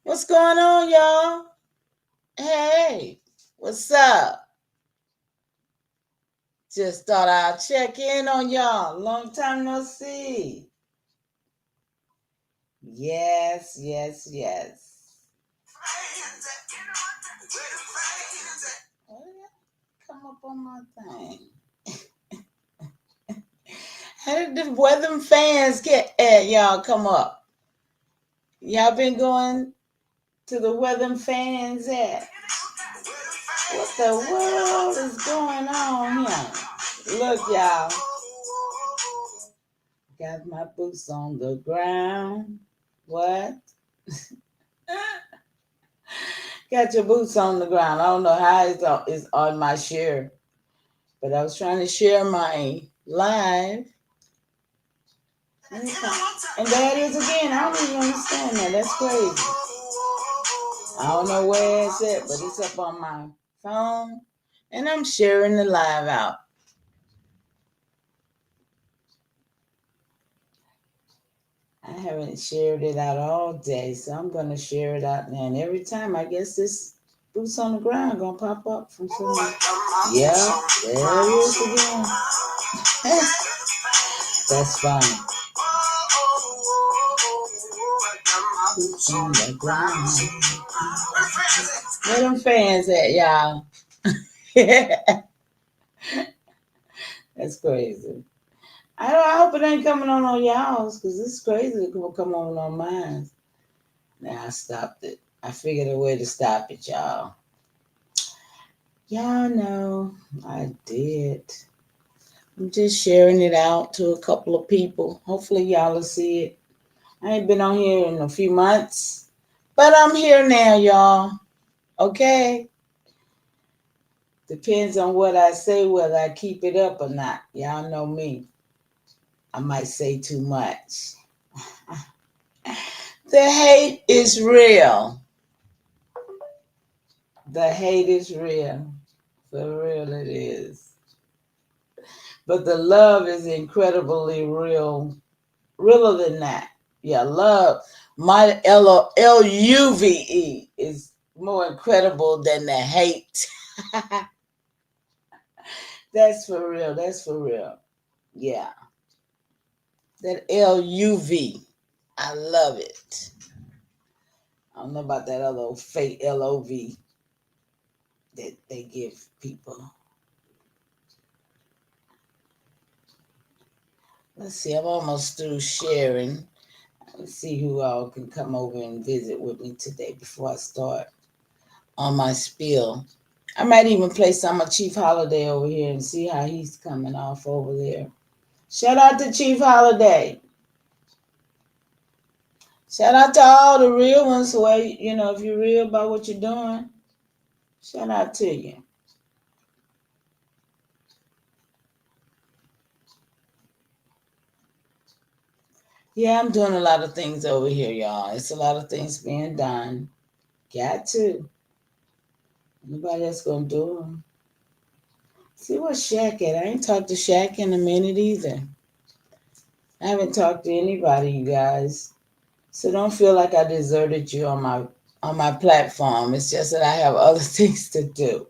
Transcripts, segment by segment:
What's going on, y'all? Hey, what's up? Just thought I'd check in on y'all. Long time no see. Yes, yes, yes. Oh, yeah. Come up on my thing. How did the weather fans get at y'all come up? Y'all been going to the weather fans at? What the world is going on here? Look, y'all. Got my boots on the ground. What? Got your boots on the ground. I don't know how it's on my share, but I was trying to share my live. And there it is again. I don't even understand that. That's crazy. I don't know where it's at, but it's up on my phone. And I'm sharing the live out. I haven't shared it out all day, so I'm going to share it out now. And every time, I guess this boots on the ground going to pop up from somewhere. Yeah, there it is again. That's funny. Boots on the ground. Where them fans at, y'all? That's crazy. I hope it ain't coming on y'all's, because it's crazy to come on mine. Now I stopped it. I figured a way to stop it, y'all. Y'all know I did. I'm just sharing it out to a couple of people. Hopefully y'all will see it. I ain't been on here in a few months, but I'm here now, y'all. Okay? Depends on what I say, whether I keep it up or not. Y'all know me. I might say too much. The hate is real. The hate is real. For real it is. But the love is incredibly real. Realer than that. Yeah, love. My LUVE is more incredible than the hate. That's for real. That's for real. Yeah. That LUV. I love it. I don't know about that other fake LOV that they give people. Let's see, I'm almost through sharing. Let's see who all can come over and visit with me today before I start on my spiel. I might even play some of Chief Holiday over here and see how he's coming off over there. Shout out to Chief Holiday. Shout out to all the real ones where, if you're real about what you're doing, shout out to you. Yeah, I'm doing a lot of things over here, y'all. It's a lot of things being done. Got to. Nobody else gonna do them. See where Shaq at? I ain't talked to Shaq in a minute either. I haven't talked to anybody, you guys. So don't feel like I deserted you on my platform. It's just that I have other things to do.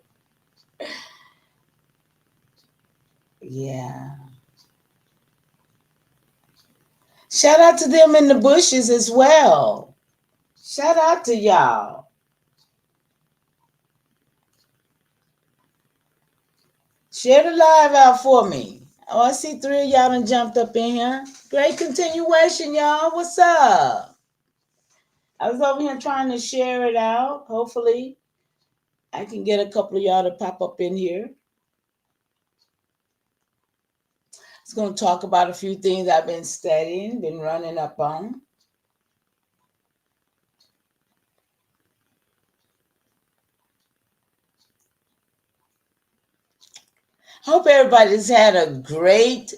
Yeah. Shout out to them in the bushes as well. Shout out to y'all. Share the live out for me. Oh, I see three of y'all done jumped up in here. Great continuation, y'all. What's up? I was over here trying to share it out. Hopefully, I can get a couple of y'all to pop up in here. I was going to talk about a few things I've been studying, been running up on. Hope everybody's had a great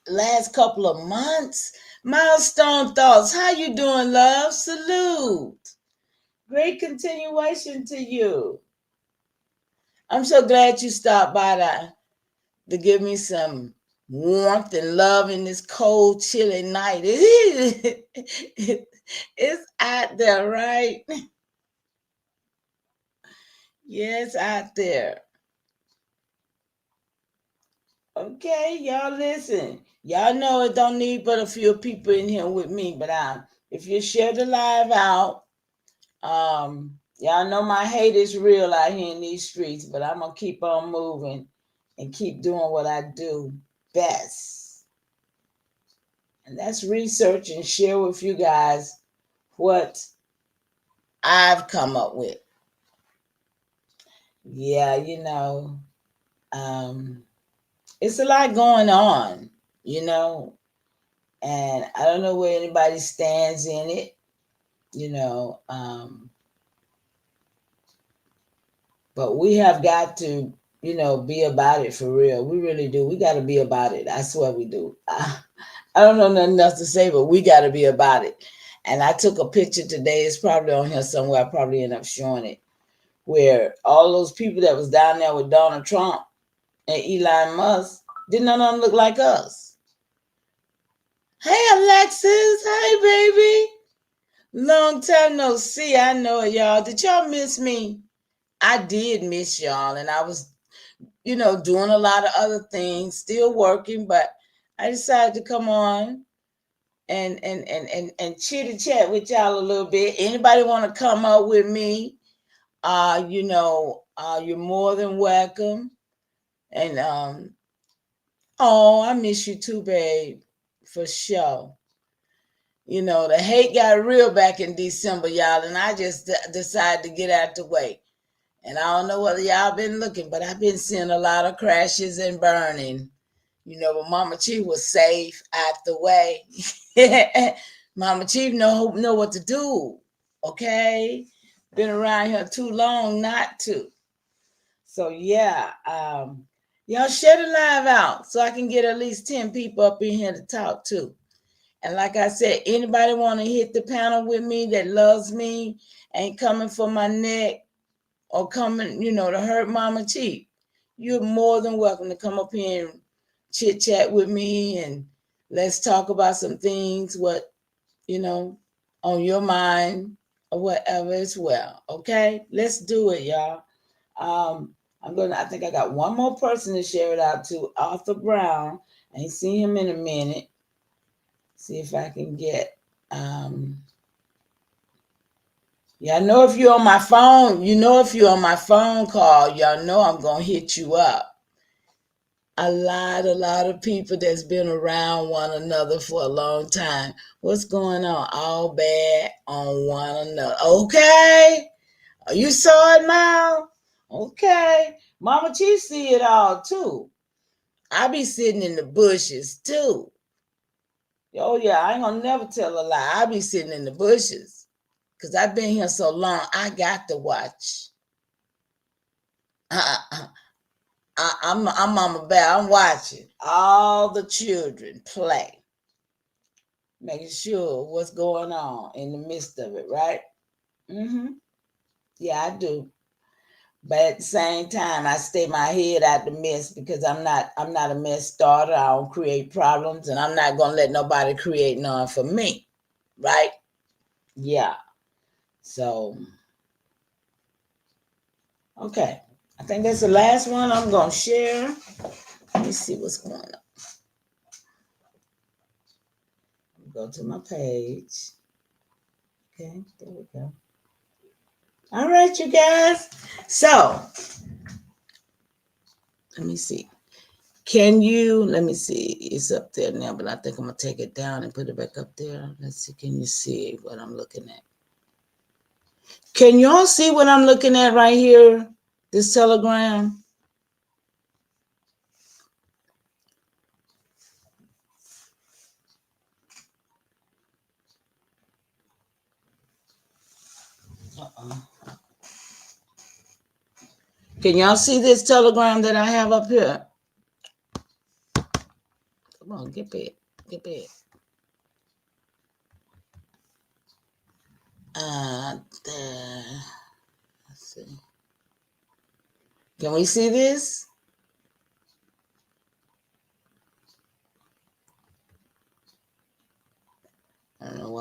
last couple of months. Milestone thoughts. How you doing, love? Salute. Great continuation to you. I'm so glad you stopped by to give me some warmth and love in this cold, chilly night. It's out there, right? Yes, out there. Okay, y'all listen. Y'all know it don't need but a few people in here with me, but if you share the live out, y'all know my hate is real out here in these streets, but I'm gonna keep on moving and keep doing what I do best. And that's research and share with you guys what I've come up with. Yeah, um, it's a lot going on, you know, and I don't know where anybody stands in it, you know, but we have got to, be about it for real. We really do. We got to be about it. I swear we do. I don't know nothing else to say, but we got to be about it. And I took a picture today. It's probably on here somewhere. I probably end up showing it, where all those people that was down there with Donald Trump and Elon Musk, did none of them look like us? Hey, Alexis. Hey, baby. Long time no see. I know it, y'all. Did y'all miss me? I did miss y'all, and I was, doing a lot of other things, still working, but I decided to come on and chitty chat with y'all a little bit. Anybody want to come up with me? You're more than welcome. And oh, I miss you too, babe, for sure. The hate got real back in December, y'all, and I just decided to get out the way. And I don't know whether y'all been looking, but I've been seeing a lot of crashes and burning. But Mama Chief was safe out the way. Mama Chief know what to do. Okay, been around here too long not to. So yeah, y'all share the live out so I can get at least 10 people up in here to talk to. And like I said, anybody want to hit the panel with me that loves me, ain't coming for my neck or coming, to hurt Mama Chief, you're more than welcome to come up here and chit chat with me, and let's talk about some things, what, you know, on your mind or whatever as well. Okay, let's do it, y'all. I think I got one more person to share it out to, Arthur Brown. I ain't seen him in a minute. See if I can get, yeah, I know if you're on my phone, if you're on my phone call, y'all know I'm going to hit you up. A lot of people that's been around one another for a long time. What's going on? All bad on one another. Okay. You saw it now? Okay. Mama Chief see it all too. I be sitting in the bushes too. Oh yeah, I ain't gonna never tell a lie. I be sitting in the bushes. Cause I've been here so long, I got to watch. I'm Mama Bear. I'm watching all the children play, making sure what's going on in the midst of it, right? Yeah, I do. But at the same time, I stay my head out the mess because I'm not a mess starter. I don't create problems, and I'm not gonna let nobody create none for me, right? Yeah. So okay, I think that's the last one I'm gonna share. Let me see what's going on. Go to my page. Okay, there we go. All right, you guys. So let me see. Let me see. It's up there now, but I think I'm going to take it down and put it back up there. Let's see. Can you see what I'm looking at? Can y'all see what I'm looking at right here? This telegram? Uh-oh. Can y'all see this telegram that I have up here? Come on, get big. Get big. There. Let's see. Can we see this?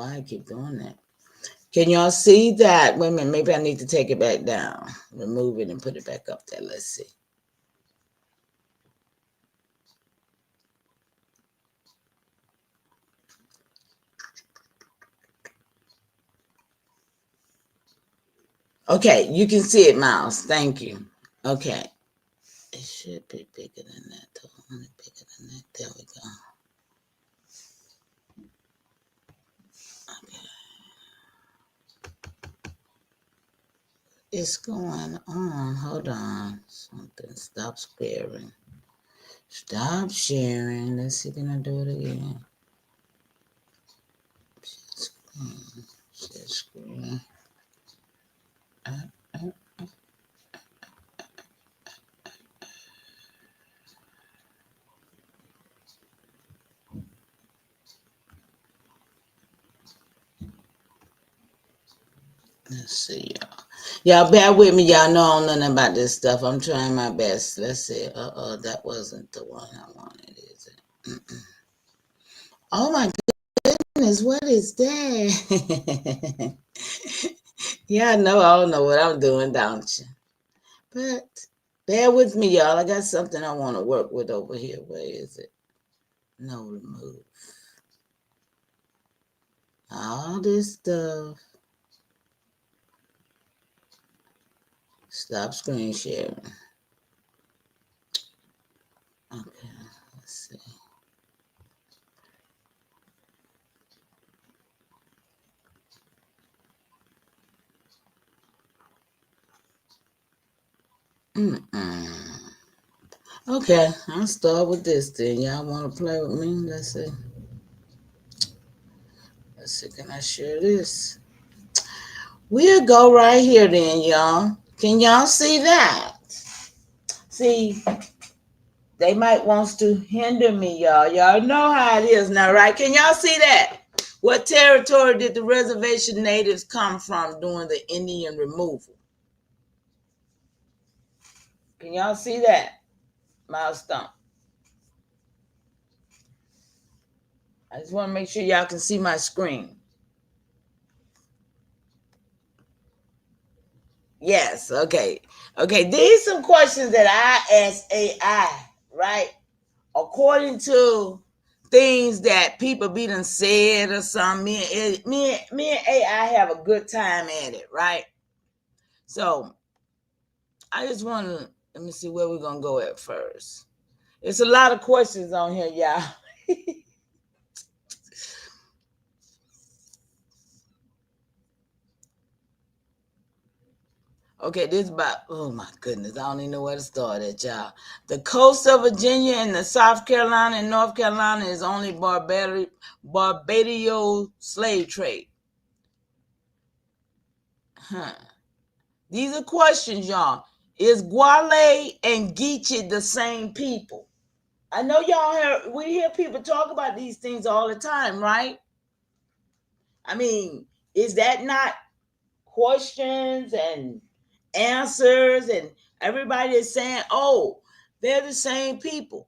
why I keep doing that. Can y'all see that? Wait a minute, maybe I need to take it back down. Remove it and put it back up there. Let's see. Okay, you can see it, Miles. Thank you. Okay. It should be bigger than that, though. Only bigger than that. There we go. Okay. It's going on. Hold on. Something. Stop sharing. Stop sharing. Let's see, can I do it again? Share screen. Share screen. Let's see, y'all. Y'all bear with me. Y'all know I don't know nothing about this stuff. I'm trying my best. Let's see. That wasn't the one I wanted, is it? Oh my goodness, what is that? Yeah, I know. I don't know what I'm doing, don't you? But bear with me, y'all. I got something I want to work with over here. Where is it? No, remove. All this stuff. Stop screen sharing. Okay, let's see. Okay, I'll start with this then. Y'all want to play with me? Let's see. Let's see, can I share this? We'll go right here then, y'all. Can y'all see that? See, they might want to hinder me, y'all. Y'all know how it is now, right? Can y'all see that? What territory did the reservation natives come from during the Indian removal? Can y'all see that? Milestone. I just want to make sure y'all can see my screen. Yes, okay. Okay, these some questions that I ask AI, right? According to things that people be done said or something, me and AI have a good time at it, right? So I just want to, let me see where we're going to go at first. It's a lot of questions on here, y'all. Okay, this is about, oh my goodness, I don't even know where to start at, y'all. The coast of Virginia and the South Carolina and North Carolina is only Barbados slave trade. Huh. These are questions, y'all. Is Guale and Geechee the same people? I know we hear people talk about these things all the time, right? I mean, is that not questions and answers, and everybody is saying, oh, they're the same people.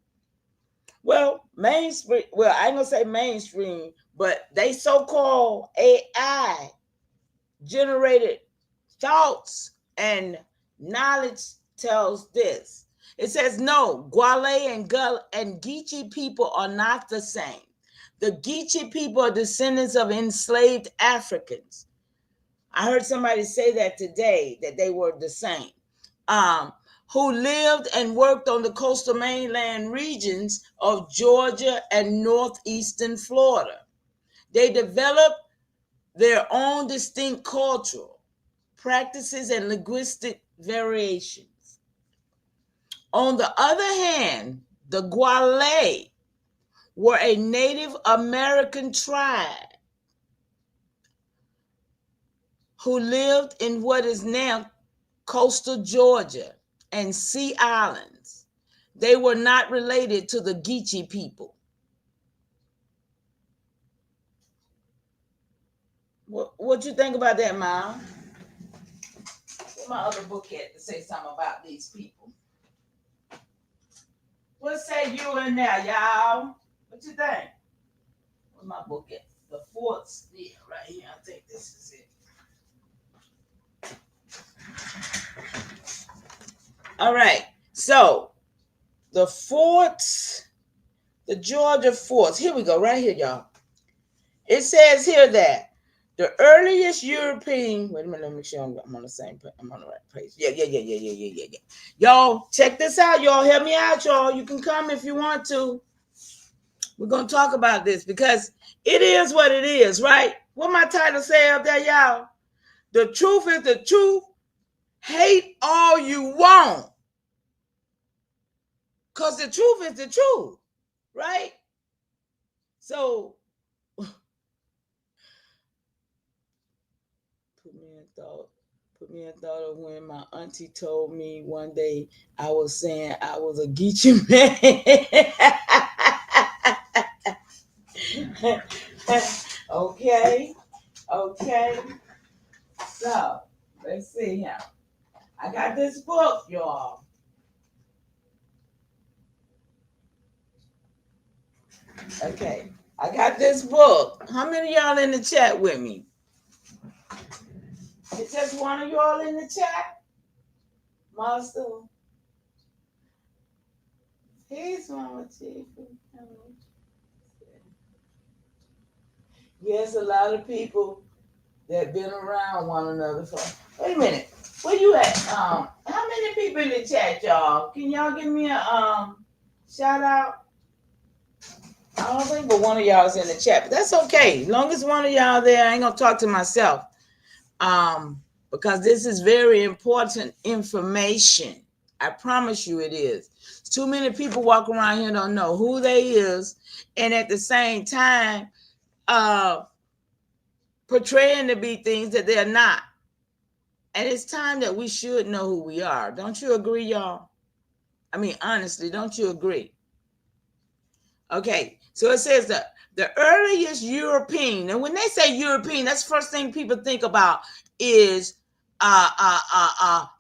Well, mainstream, well, I ain't gonna say mainstream, but they so-called AI generated thoughts and knowledge tells this. It says no, Guale and Geechee people are not the same. The Geechee people are descendants of enslaved Africans. I heard somebody say that today, that they were the same, who lived and worked on the coastal mainland regions of Georgia and northeastern Florida. They developed their own distinct cultural practices and linguistic variations. On the other hand, the Guale were a Native American tribe who lived in what is now coastal Georgia and Sea Islands. They were not related to the Geechee people. What you think about that, Mom? Where's my other book at to say something about these people? What say you in there, y'all? What you think? Where's my book at? The forts, yeah, right here. I think this is it. All right. So the forts, the Georgia forts. Here we go, right here, y'all. It says here that the earliest European. Wait a minute, let me make sure I'm on the same. I'm on the right page. Yeah. Y'all, check this out. Y'all, help me out, y'all. You can come if you want to. We're gonna talk about this because it is what it is, right? What my title say up there, y'all? The truth is the truth. Hate all you want, cause the truth is the truth, right? So put me in thought. Put me in thought of when my auntie told me one day I was saying I was a Geechee man. Okay, okay. So let's see here. I got this book, y'all. Okay, I got this book. How many of y'all in the chat with me? It's just one of y'all in the chat, Master. He's Mama Chief. Yes, a lot of people that been around one another for. Wait a minute, where you at? How many people in the chat, y'all? Can y'all give me a shout out? I don't think but one of y'all is in the chat, but that's okay. As long as one of y'all there, I ain't gonna talk to myself. Because this is very important information. I promise you it is. Too many people walk around here and don't know who they is, and at the same time, portraying to be things that they're not. And it's time that we should know who we are. Don't you agree, y'all? I mean, honestly, don't you agree? Okay, so it says that the earliest European, and when they say European, that's the first thing people think about is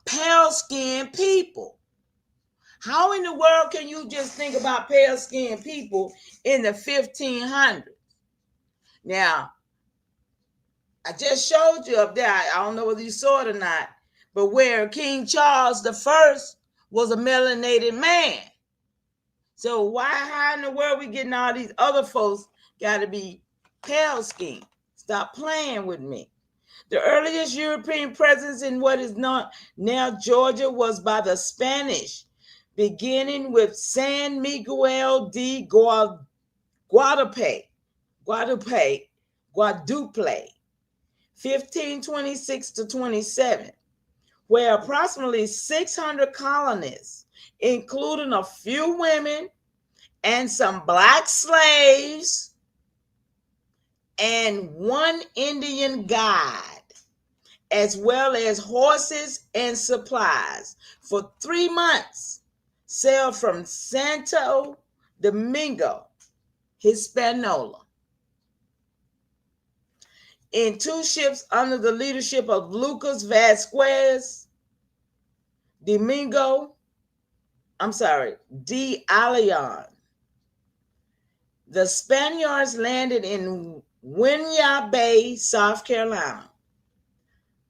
pale skinned people. How in the world can you just think about pale skinned people in the 1500s? Now, I just showed you up there. I don't know whether you saw it or not, but where King Charles the First was a melanated man. So why, how in the world we getting all these other folks got to be pale skin? Stop playing with me. The earliest European presence in what is not now Georgia was by the Spanish, beginning with San Miguel de Guadalupe, 1526 to 27, where approximately 600 colonists, including a few women and some black slaves and one Indian guide, as well as horses and supplies, for 3 months sailed from Santo Domingo, Hispaniola, in 2 ships under the leadership of Lucas Vasquez de Leon. The Spaniards landed in Winyah Bay, South Carolina,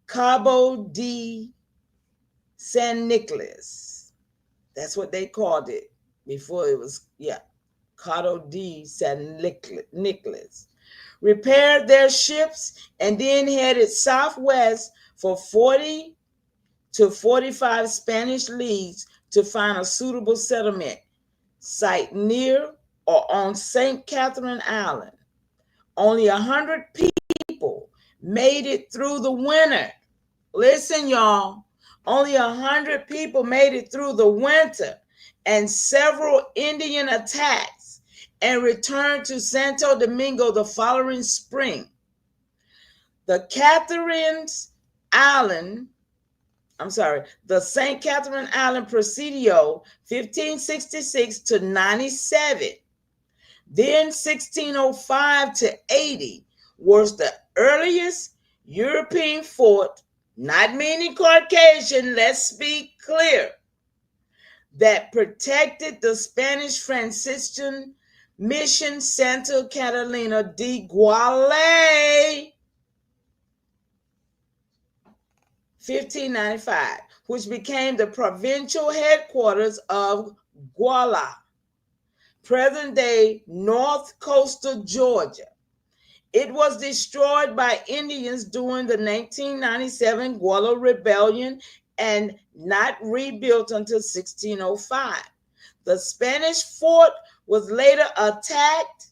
Cabo de San Nicolas. That's what they called it before it was, Cabo de San Nicolas. Repaired their ships and then headed southwest for 40 to 45 Spanish leagues to find a suitable settlement site near or on St. Catherine Island. Only 100 people made it through the winter. Listen, y'all. Only 100 people made it through the winter and several Indian attacks and returned to Santo Domingo the following spring. The St. Catherine Island Presidio, 1566 to 97. Then 1605 to 80 was the earliest European fort, not meaning Caucasian, let's be clear, that protected the Spanish Franciscan Mission Santa Catalina de Guale, 1595, which became the provincial headquarters of Guala, present-day North Coastal Georgia. It was destroyed by Indians during the 1997 Guerrilla Rebellion and not rebuilt until 1605. The Spanish fort was later attacked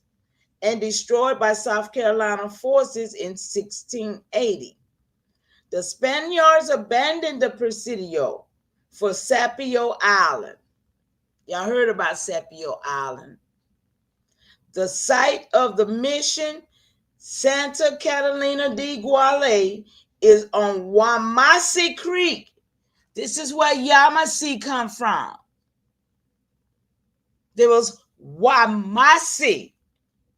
and destroyed by South Carolina forces in 1680. The Spaniards abandoned the Presidio for Sapio Island. Y'all heard about Sapio Island. The site of the mission Santa Catalina de Guale is on Wamasi Creek. This is where Yamasee come from. There was Wamasi,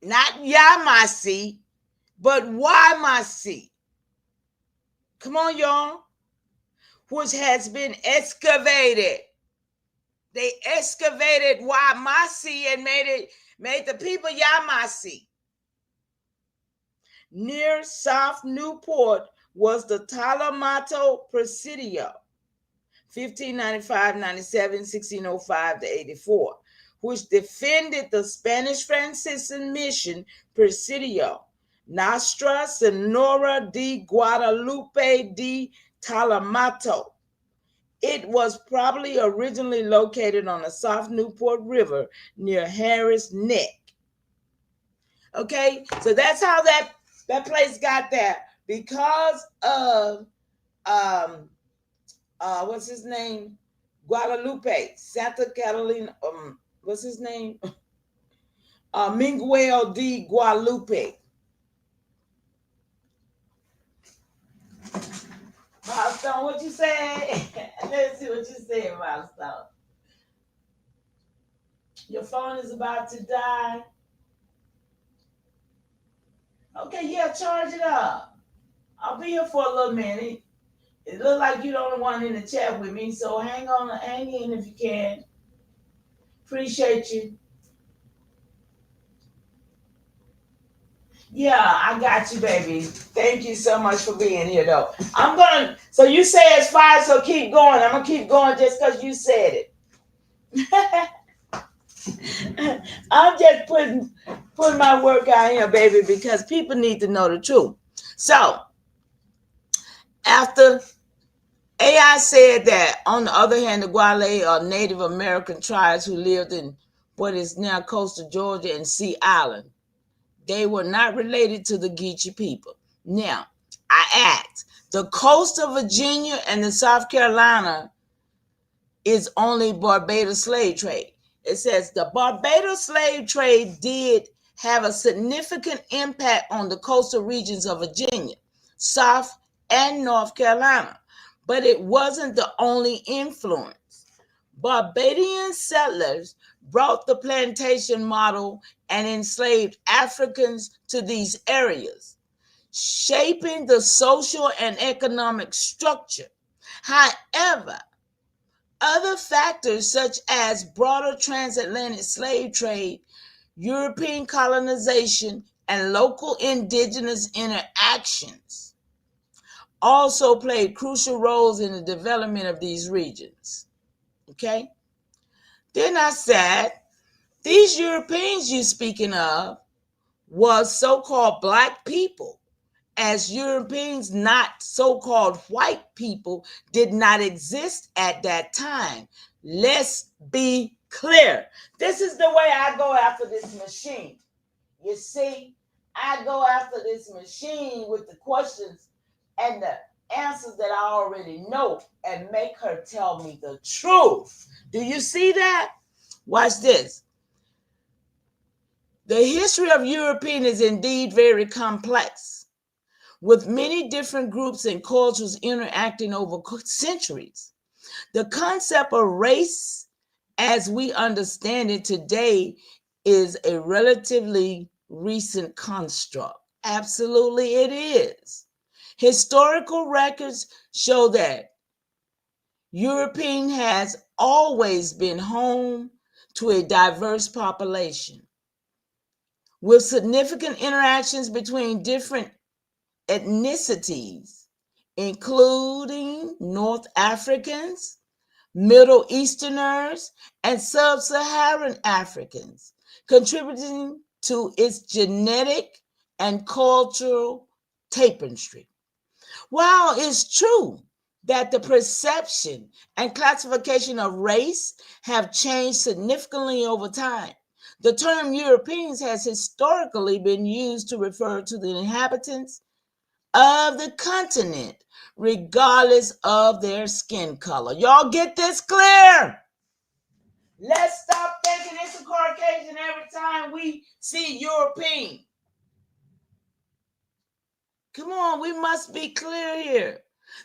not Yamasee, but Wamasi. Come on, y'all. Which has been excavated. They excavated Wamasi and made the people Yamasee. Near South Newport was the Talamato Presidio, 1595, 97, 1605 to 84, which defended the Spanish Franciscan mission Presidio, Nostra Senora de Guadalupe de Talamato. It was probably originally located on the South Newport River near Harris Neck. Okay, so that's how that place got there, because of what's his name? Guadalupe, Santa Catalina, what's his name? Miguel de Guadalupe. Milestone, what you say? Let's see what you say, Milestone. Your phone is about to die. Okay, yeah, charge it up. I'll be here for a little minute. It looks like you're the only one in the chat with me, so hang in if you can. Appreciate you. Yeah, I got you, baby. Thank you so much for being here, though. So you say it's 5, so keep going. I'm going to keep going just because you said it. I'm just putting my work out here, baby, because people need to know the truth. So, after AI said that, on the other hand, the Guale are Native American tribes who lived in what is now coastal Georgia and Sea Island. They were not related to the Geechee people. Now, I asked, the coast of Virginia and the South Carolina is only Barbados slave trade. It says the Barbados slave trade did have a significant impact on the coastal regions of Virginia, South and North Carolina, but it wasn't the only influence. Barbadian settlers brought the plantation model and enslaved Africans to these areas, shaping the social and economic structure. However, other factors such as broader transatlantic slave trade, European colonization, and local indigenous interactions also played crucial roles in the development of these regions. Okay? Then I said, these Europeans you're speaking of was so-called black people, as Europeans, not so-called white people, did not exist at that time. Let's be clear. This is the way I go after this machine. You see, I go after this machine with the questions and the answers that I already know and make her tell me the truth. Do you see that? Watch this. The history of European is indeed very complex, with many different groups and cultures interacting over centuries. The concept of race, as we understand it today, is a relatively recent construct. Absolutely, it is. Historical records show that European has always been home to a diverse population. with significant interactions between different ethnicities, including North Africans, Middle Easterners, and Sub-Saharan Africans, contributing to its genetic and cultural tapestry. While it's true that the perception and classification of race have changed significantly over time, the term Europeans has historically been used to refer to the inhabitants of the continent, regardless of their skin color. Y'all get this clear? Let's stop thinking it's a Caucasian every time we see European. Come on, we must be clear here.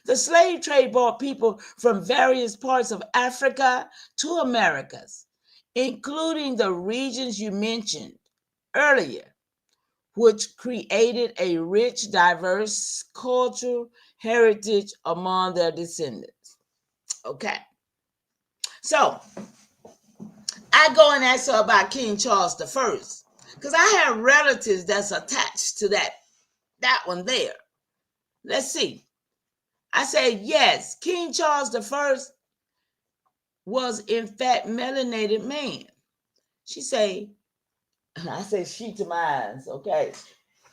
The slave trade brought people from various parts of Africa to Americas, including the regions you mentioned earlier, which created a rich, diverse cultural heritage among their descendants. Okay. So I go and ask her about King Charles the First, because I have relatives that's attached to that one there. Let's see. I say, yes, King Charles the First was in fact melanated man. She say, I say she to mine, okay.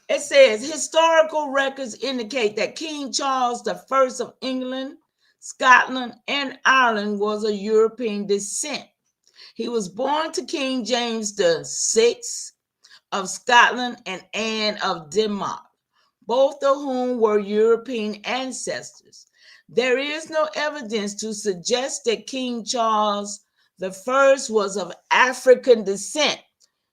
It says historical records indicate that King Charles the First of England, Scotland, and Ireland was of European descent. He was born to King James the Sixth of Scotland and Anne of Denmark, both of whom were European ancestors. There is no evidence to suggest that King Charles the First was of African descent.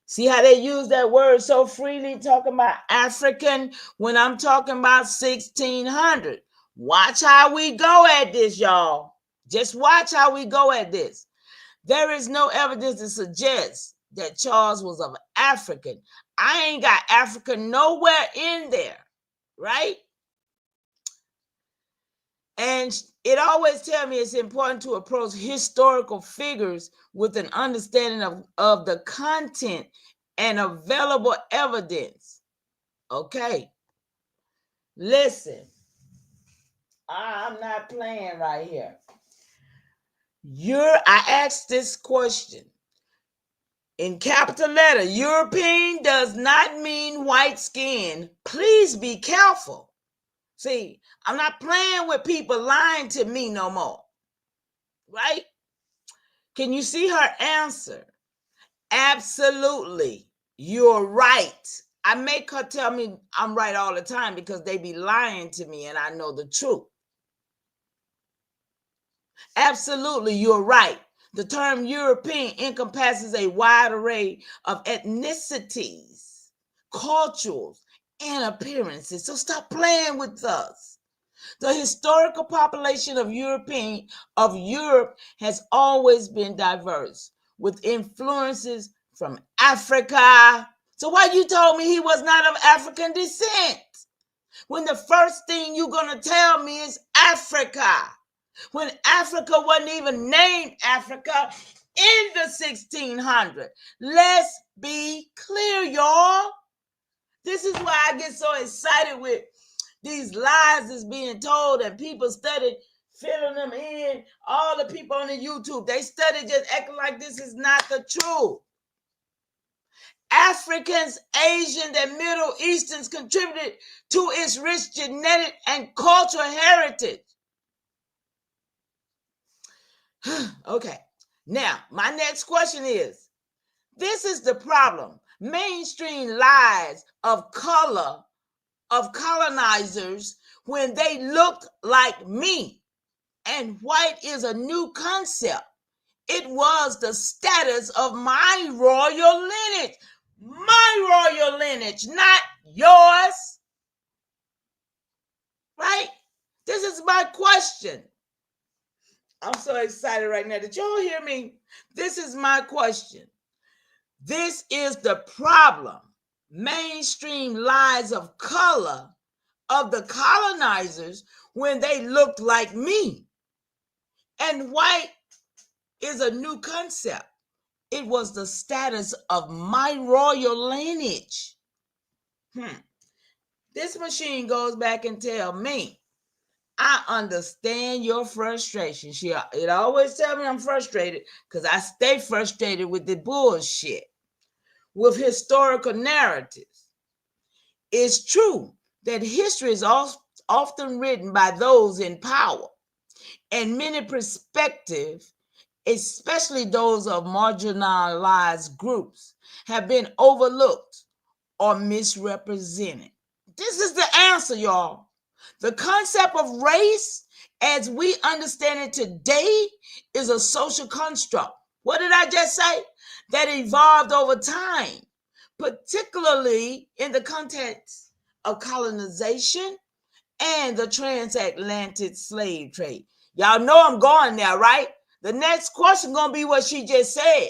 See how they use that word so freely, talking about African when I'm talking about 1600. Watch how we go at this, y'all. Just watch how we go at this. There is no evidence to suggest that Charles was of African. I ain't got African nowhere in there, right? And it always tells me it's important to approach historical figures with an understanding of the content and available evidence. Okay. Listen, I'm not playing right here. I asked this question in capital letter. European does not mean white skin. Please be careful. See, I'm not playing with people lying to me no more. Right? Can you see her answer? Absolutely. You're right. I make her tell me I'm right all the time because they be lying to me and I know the truth. Absolutely, you're right. The term European encompasses a wide array of ethnicities, cultures, and appearances. So stop playing with us. The historical population of Europe has always been diverse, with influences from Africa. So why you told me he was not of African descent? When the first thing you're going to tell me is Africa. When Africa wasn't even named Africa in the 1600s. Let's be clear, y'all. This is why I get so excited with these lies that's being told and people study filling them in. All the people on the YouTube, they study just acting like this is not the truth. Africans, Asians, and Middle Easterns contributed to its rich genetic and cultural heritage. Okay, now my next question is, this is the problem. Mainstream lies of color of colonizers when they looked like me, and white is a new concept. It was the status of my royal lineage. My royal lineage, not yours. Right? This is my question. I'm so excited right now. Did y'all hear me? This is my question. This is the problem. Mainstream lies of color of the colonizers when they looked like me. And white is a new concept. It was the status of my royal lineage. This machine goes back and tell me, I understand your frustration. It always tell me I'm frustrated because I stay frustrated with the bullshit, with historical narratives. It's true that history is often written by those in power, and many perspectives, especially those of marginalized groups, have been overlooked or misrepresented. This is the answer, y'all. The concept of race, as we understand it today, is a social construct. What did I just say? That evolved over time, particularly in the context of colonization and the transatlantic slave trade. Y'all know I'm going there, right? The next question gonna be what she just said.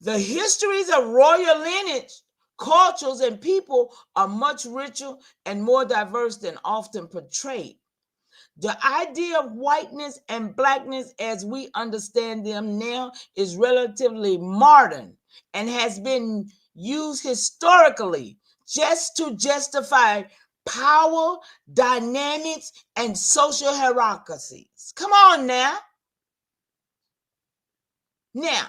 The histories of royal lineage, cultures, and people are much richer and more diverse than often portrayed. The idea of whiteness and blackness as we understand them now is relatively modern and has been used historically just to justify power dynamics and social hierarchies. Come on now. Now,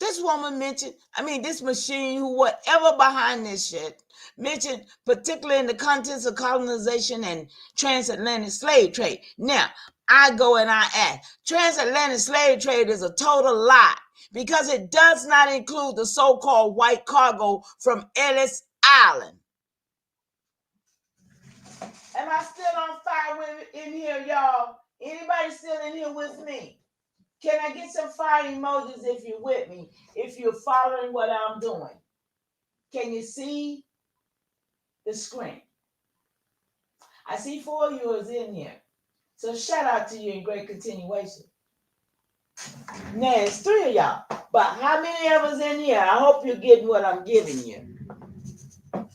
this woman mentioned, this machine, who whatever behind this shit, mentioned particularly in the context of colonization and transatlantic slave trade. Now, I go and I ask, transatlantic slave trade is a total lie because it does not include the so-called white cargo from Ellis Island. Am I still on fire in here, y'all? Anybody still in here with me? Can I get some fire emojis if you're with me, if you're following what I'm doing? Can you see the screen? I see 4 of yours in here. So shout out to you in great continuation. Now, it's 3 of y'all. But how many of us in here? I hope you're getting what I'm giving you.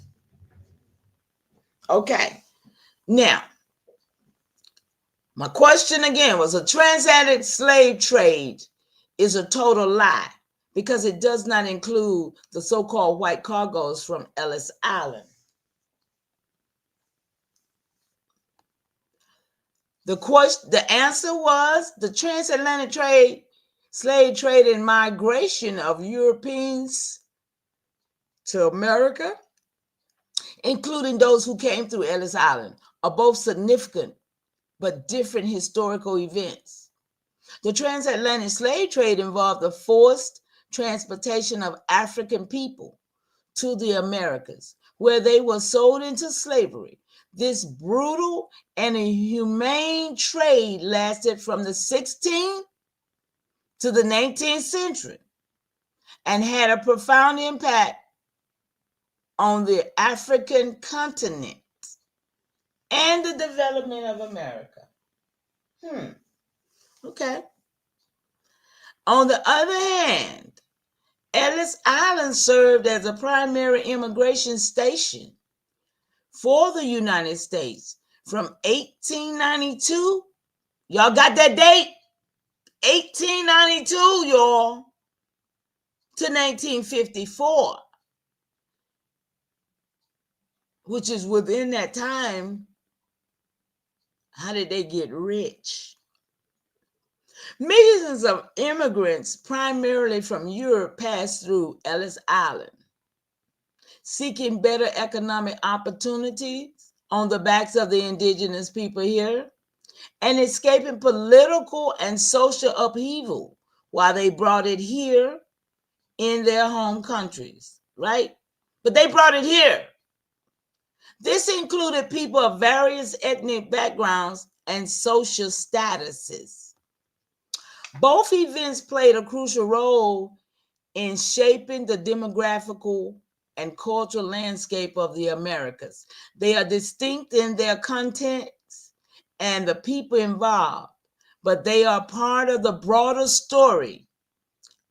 Okay. Now, my question again was, a transatlantic slave trade is a total lie because it does not include the so-called white cargoes from Ellis Island. The answer was the transatlantic slave trade and migration of Europeans to America, including those who came through Ellis Island, are both significant but different historical events. The transatlantic slave trade involved the forced transportation of African people to the Americas, where they were sold into slavery. This brutal and inhumane trade lasted from the 16th to the 19th century and had a profound impact on the African continent and the development of America. Okay. On the other hand, Ellis Island served as a primary immigration station for the United States from 1892. Y'all got that date? 1892, y'all, to 1954, which is within that time. How did they get rich? Millions of immigrants, primarily from Europe, passed through Ellis Island, seeking better economic opportunities on the backs of the indigenous people here, and escaping political and social upheaval while they brought it here in their home countries, right? But they brought it here. This included people of various ethnic backgrounds and social statuses. Both events played a crucial role in shaping the demographical and cultural landscape of the Americas. They are distinct in their context and the people involved, but they are part of the broader story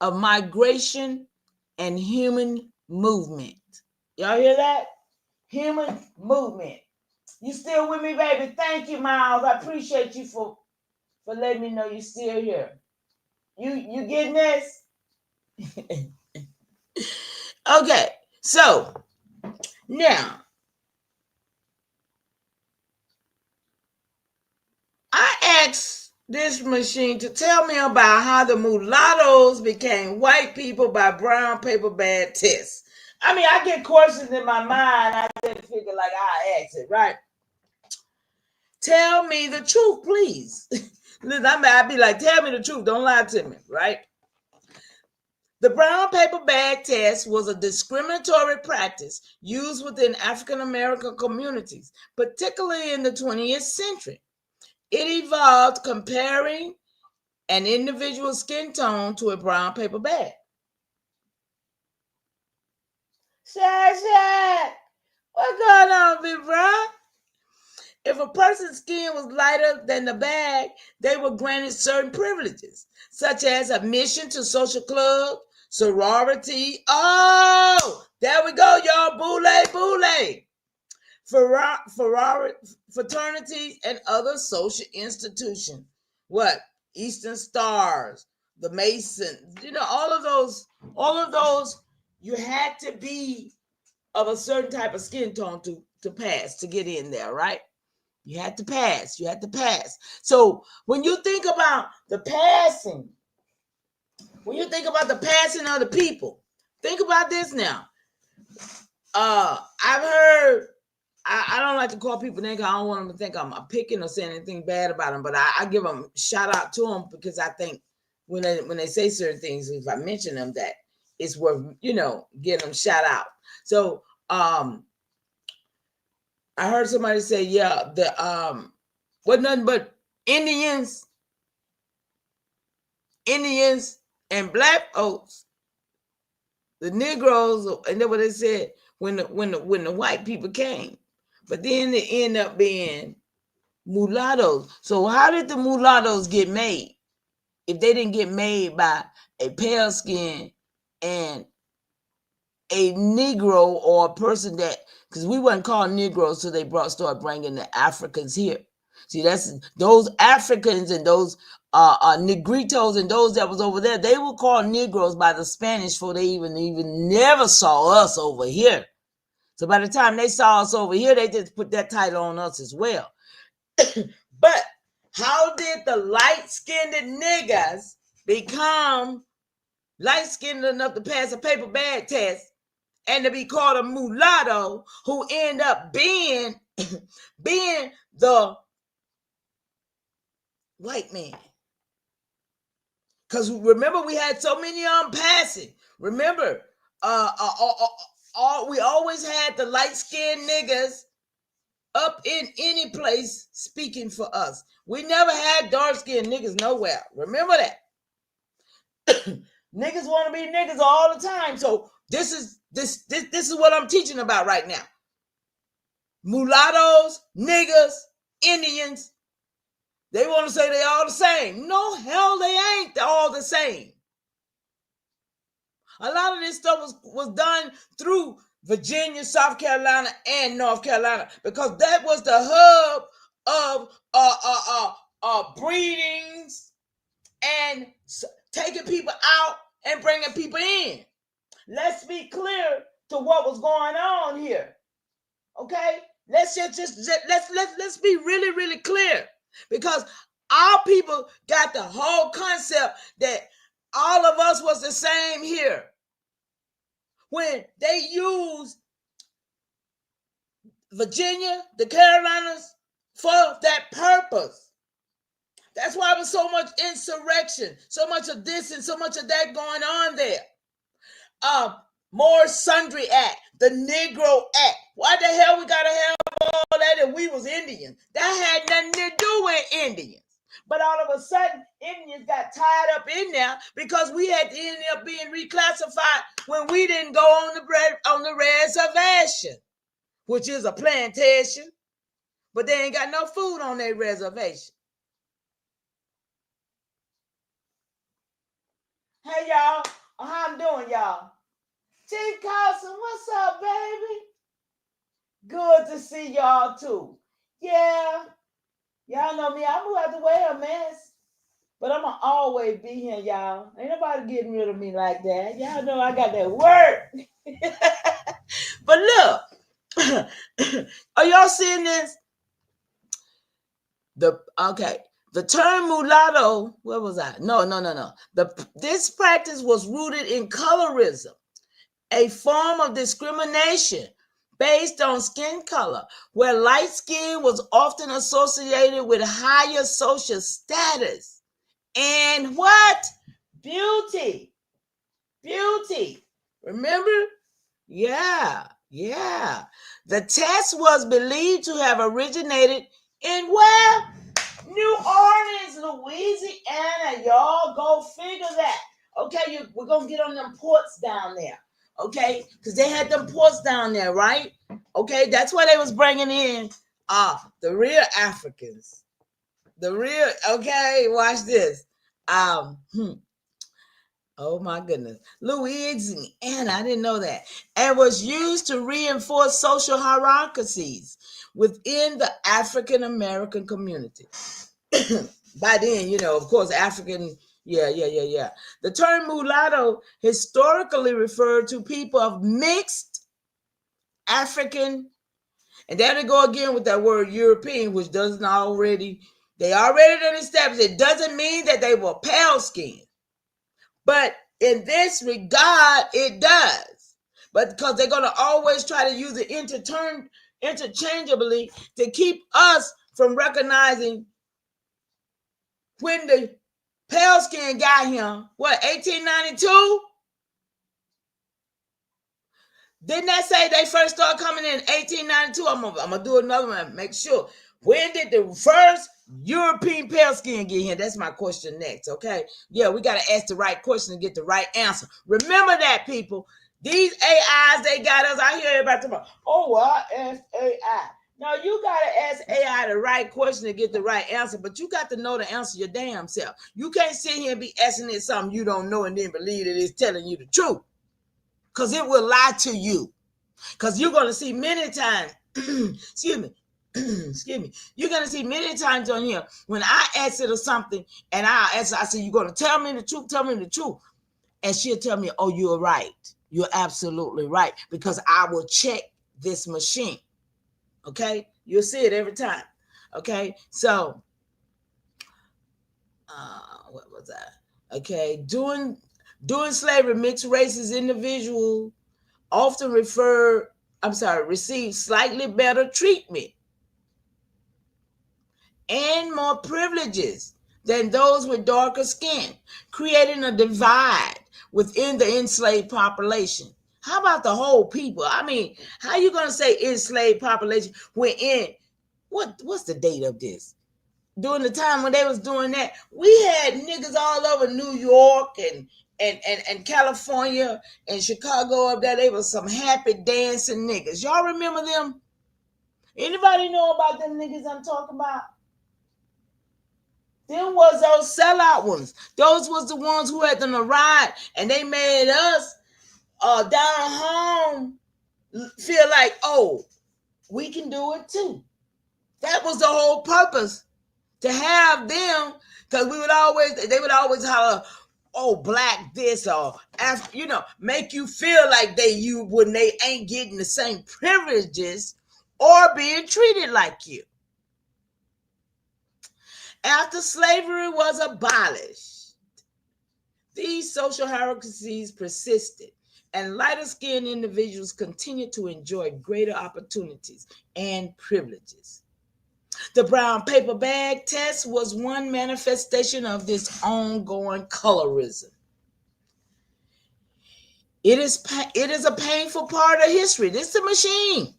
of migration and human movement. Y'all hear that? Human movement. You still with me, baby? Thank you, Miles. I appreciate you for for letting me know you're still here. You getting this? Okay, so now I asked this machine to tell me about how the mulattoes became white people by brown paper bag tests. I mean, I get questions in my mind. I just figure like I ask it, right? Tell me the truth, please. Listen, I'd be like, tell me the truth. Don't lie to me, right? The brown paper bag test was a discriminatory practice used within African American communities, particularly in the 20th century. It evolved comparing an individual's skin tone to a brown paper bag. Shad, what's going on, big bro? If a person's skin was lighter than the bag, they were granted certain privileges, such as admission to social clubs, sorority. Oh, there we go, y'all. Boule. Fraternities and other social institutions. What? Eastern Stars, the Masons, all of those, you had to be of a certain type of skin tone to pass, to get in there, right? You had to pass. So when you think about the passing, of the people, think about this now. I've heard, I don't like to call people names. I don't want them to think I'm picking or saying anything bad about them, but I give them shout out to them because I think when they say certain things, if I mention them, that it's worth, getting them shout out. So I heard somebody say, yeah, the what nothing but Indians and black folks, the Negroes, and then what they said when the white people came, but then they end up being mulattoes. So how did the mulattoes get made if they didn't get made by a pale skin and a Negro or a person that, because we weren't called Negroes, so they started bringing the Africans here. See, that's those Africans and those Negritos and those that was over there. They were called Negroes by the Spanish before they even never saw us over here. So by the time they saw us over here, they just put that title on us as well. But how did the light-skinned niggas become light-skinned enough to pass a paper bag test and to be called a mulatto, who end up being the white man? Because remember, we had so many passing. Remember, we always had the light-skinned niggas up in any place speaking for us. We never had dark-skinned niggas nowhere. Remember that. Niggas want to be niggas all the time. So this is what I'm teaching about right now. Mulattoes, niggas, Indians, they want to say they all the same. No, hell, they ain't all the same. A lot of this stuff was done through Virginia, South Carolina, and North Carolina, because that was the hub of breedings and taking people out and bringing people in. Let's be clear to what was going on here. Okay? Let's let's be really, really clear, because our people got the whole concept that all of us was the same here. When they used Virginia, the Carolinas, for that purpose. That's why there was so much insurrection, so much of this and so much of that going on there. More Sundry Act, the Negro Act. Why the hell we gotta have all that if we was Indians? That had nothing to do with Indians. But all of a sudden, Indians got tied up in there because we had to end up being reclassified when we didn't go on the reservation, which is a plantation, but they ain't got no food on their reservation. Hey, y'all. How I'm doing, y'all? Chief Carlson, what's up, baby? Good to see y'all, too. Yeah. Y'all know me. I'm going to have to wear a mask. But I'm gonna always be here, y'all. Ain't nobody getting rid of me like that. Y'all know I got that work. But look, are y'all seeing this? Okay. The term mulatto, where was I? No. This practice was rooted in colorism, a form of discrimination based on skin color, where light skin was often associated with higher social status and what? Beauty. Beauty. Remember? Yeah. The test was believed to have originated in where? New Orleans, Louisiana. Y'all go figure that. Okay, we're going to get on them ports down there. Okay, because they had them ports down there, right? Okay, that's why they was bringing in the real Africans. Okay, watch this. Um, hmm, Oh my goodness. Louisiana, I didn't know that. And was used to reinforce social hierarchies within the African American community. By then, of course, African, yeah. The term mulatto historically referred to people of mixed African, and there they go again with that word European, which doesn't they already done established. It doesn't mean that they were pale skinned. But in this regard, it does. But because they're going to always try to use it interchangeably to keep us from recognizing when the pale skin got here, 1892? Didn't that say they first started coming in 1892? I'm gonna do another one, make sure. When did the first European pale skin get here? That's my question next, okay? Yeah, we got to ask the right question to get the right answer. Remember that, people. These AIs, they got us out here about tomorrow. Oh, well, I asked AI. No, you got to ask AI the right question to get the right answer, but you got to know the answer your damn self. You can't sit here and be asking it something you don't know and then believe that it's telling you the truth, because it will lie to you. Because you're going to see many times, excuse me, you're going to see many times on here when I ask it or something and I say, you're going to tell me the truth. And she'll tell me, oh, you're right. You're absolutely right. Because I will check this machine. Okay. You'll see it every time. Okay. So, what was that? Okay. During slavery, mixed races individual often received slightly better treatment and more privileges than those with darker skin, creating a divide within the enslaved population. How about the whole people? I mean, how you gonna say enslaved population when what's the date of this? During the time when they was doing that, we had niggas all over New York and California and Chicago up there. They was some happy dancing niggas. Y'all remember them? Anybody know about them niggas I'm talking about? Them was those sellout ones. Those was the ones who had them to ride, and they made us down home feel like, oh, we can do it too. That was the whole purpose, to have them, because they would always holler, oh, black this, or after, make you feel like when they ain't getting the same privileges or being treated like you. After slavery was abolished, these social hierarchies persisted, and lighter skinned individuals continued to enjoy greater opportunities and privileges. The brown paper bag test was one manifestation of this ongoing colorism. It is a painful part of history. This is a machine.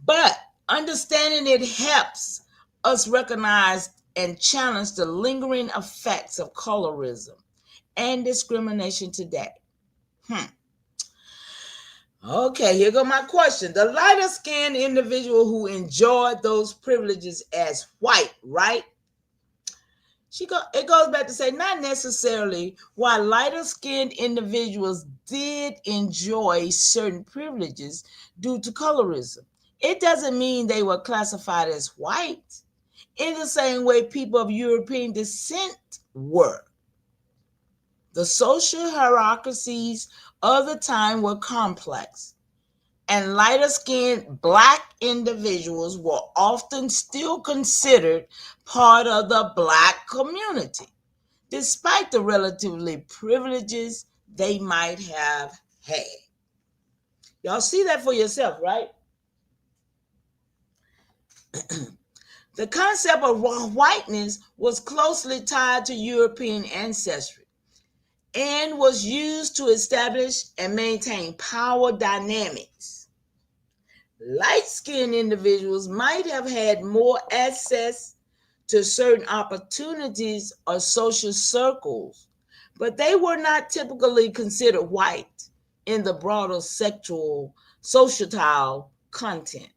But understanding it helps us recognize and challenge the lingering effects of colorism and discrimination today. Okay, here go my question. The lighter skinned individual who enjoyed those privileges as white, right? It goes back to say not necessarily. While lighter skinned individuals did enjoy certain privileges due to colorism, it doesn't mean they were classified as white. in the same way people of European descent were. The social hierarchies of the time were complex, and lighter skinned black individuals were often still considered part of the black community, despite the relatively privileges they might have had. Y'all see that for yourself, right? The concept of whiteness was closely tied to European ancestry and was used to establish and maintain power dynamics. Light-skinned individuals might have had more access to certain opportunities or social circles, but they were not typically considered white in the broader sexual societal content.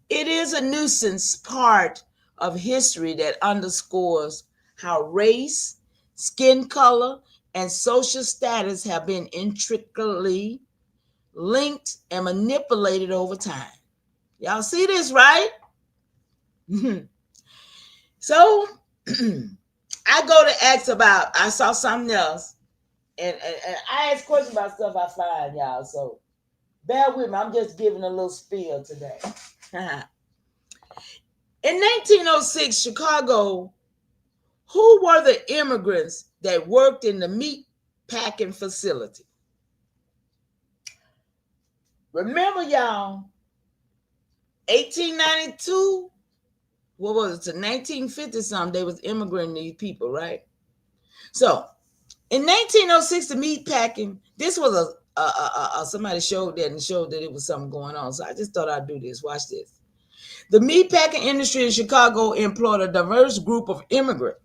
It is a nuisance part of history that underscores how race, skin color, and social status have been intricately linked and manipulated over time. Y'all see this, right? So I go to ask about, I saw something else, and I ask questions about stuff I find, y'all. So bear with me. I'm just giving a little spiel today. In 1906, Chicago, who were the immigrants that worked in the meat packing facility? Remember, y'all, 1892, what was it, to 1950 something, they was immigrating these people, right? So in 1906, the meat packing, this was somebody showed that and showed that it was something going on. So I just thought I'd do this. Watch this. The meatpacking industry in Chicago employed a diverse group of immigrants.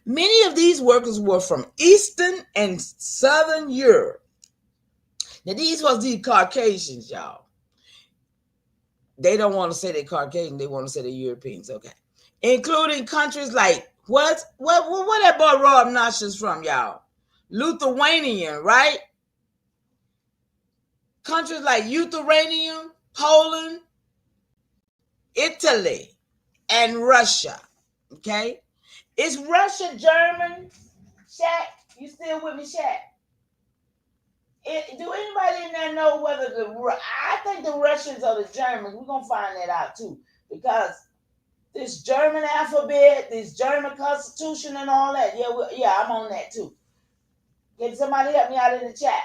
Many of these workers were from Eastern and Southern Europe. Now, these was the Caucasians, y'all. They don't want to say they're Caucasian. They want to say they're Europeans, okay. Including countries like, where that boy Rob Notch from, y'all? Lithuanian, right? Countries like Lithuania, Poland, Italy, and Russia, okay? Is Russia German? Shaq, you still with me, Shaq? Do anybody in there know whether I think the Russians or the Germans, we're going to find that out too. Because this German alphabet, this German constitution and all that, yeah, I'm on that too. Can somebody help me out in the chat?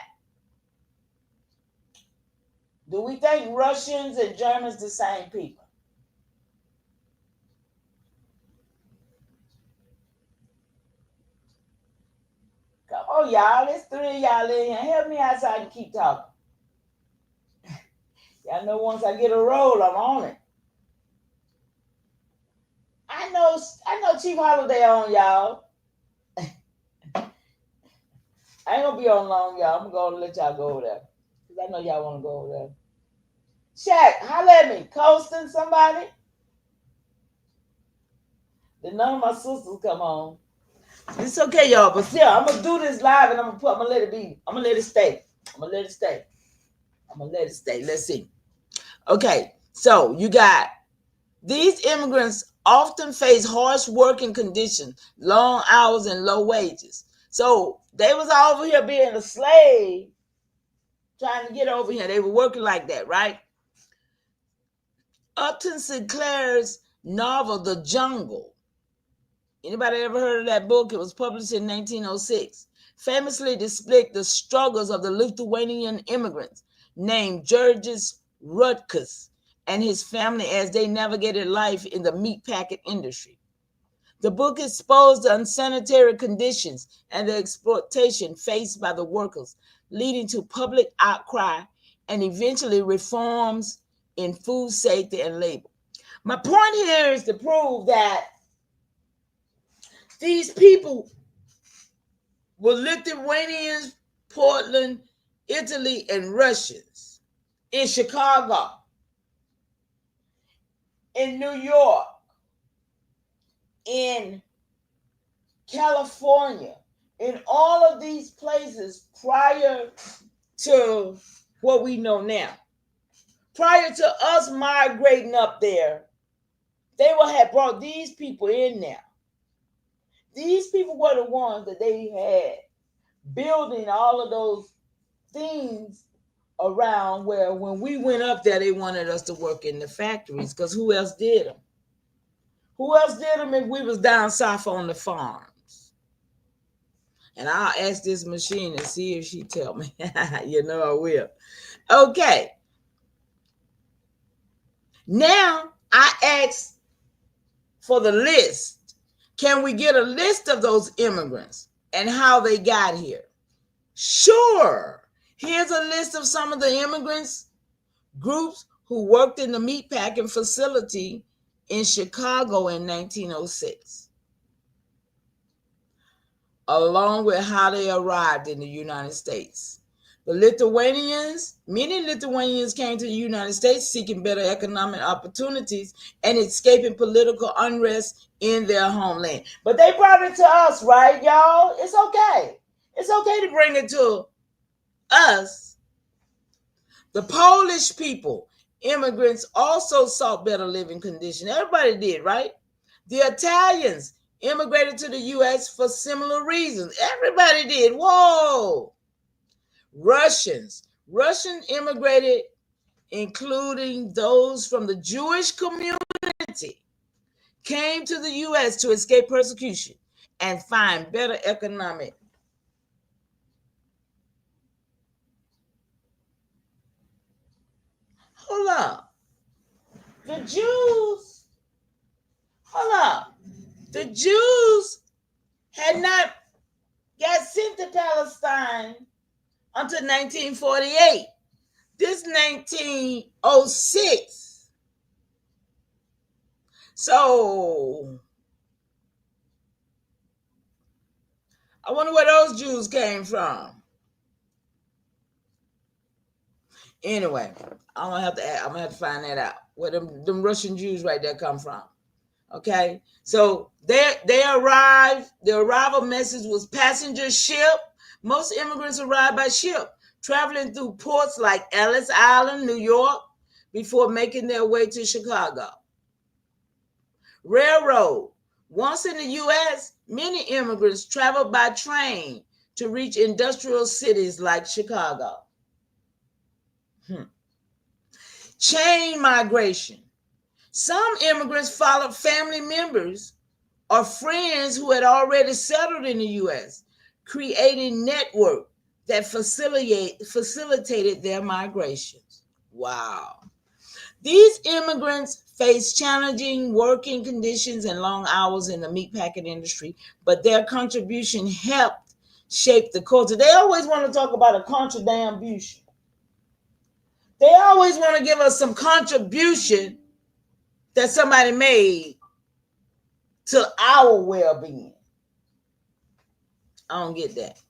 Do we think Russians and Germans the same people? Come on, y'all. There's three of y'all in here. Help me out so I can keep talking. Y'all know once I get a roll, I'm on it. I know Chief Holiday on, y'all. I ain't gonna be on long, y'all. I'm gonna let y'all go over there. Because I know y'all want to go over there. Shaq, holler at me. Colston, somebody? Then none of my sisters come on. It's okay, y'all, but still, I'm gonna do this live and I'm gonna let it be. I'm gonna let it stay. Let's see. Okay, so you got these immigrants often face harsh working conditions, long hours, and low wages. So they was over here being a slave, trying to get over here. They were working like that, right? Upton Sinclair's novel, The Jungle. Anybody ever heard of that book? It was published in 1906. Famously displayed the struggles of the Lithuanian immigrants named Georges Rutkus and his family as they navigated life in the meatpacking industry. The book exposed the unsanitary conditions and the exploitation faced by the workers, leading to public outcry and eventually reforms in food safety and labor. My point here is to prove that these people were Lithuanians, Portland, Italy, and Russians in Chicago, in New York, in California, in all of these places prior to what we know now. Prior to us migrating up there They will have brought these people in there. These people were the ones that they had building all of those things around where when we went up there, they wanted us to work in the factories because who else did them? Who else did them if we was down south on the farms? And I'll ask this machine and see if she tell me. You know I will. Okay. Now I ask for the list. Can we get a list of those immigrants and how they got here? Sure. Here's a list of some of the immigrants groups who worked in the meatpacking facility in Chicago in 1906, along with how they arrived in the United States. The Lithuanians, many Lithuanians came to the United States seeking better economic opportunities and escaping political unrest in their homeland. But they brought it to us, right, y'all? It's okay. It's okay to bring it to us. The Polish people, immigrants, also sought better living conditions. Everybody did, right? The Italians immigrated to the U.S. for similar reasons. Everybody did. Whoa. Russians immigrated, including those from the Jewish community, came to the U.S. to escape persecution and find better economic. Hold up. The Jews, the Jews had not got sent to Palestine until 1948. This 1906. So I wonder where those Jews came from. Anyway, I'm gonna have to find that out. Where them Russian Jews right there come from. Okay, so they arrived. The arrival message was passenger ship. Most immigrants arrived by ship, traveling through ports like Ellis Island, New York, before making their way to Chicago. Railroad. Once in the U.S., many immigrants traveled by train to reach industrial cities like Chicago. Chain migration. Some immigrants followed family members or friends who had already settled in the U.S., creating network that facilitated their migrations. Wow. These immigrants faced challenging working conditions and long hours in the meatpacking industry, but their contribution helped shape the culture. They always want to talk about a contribution. They always want to give us some contribution that somebody made to our well-being. I don't get that.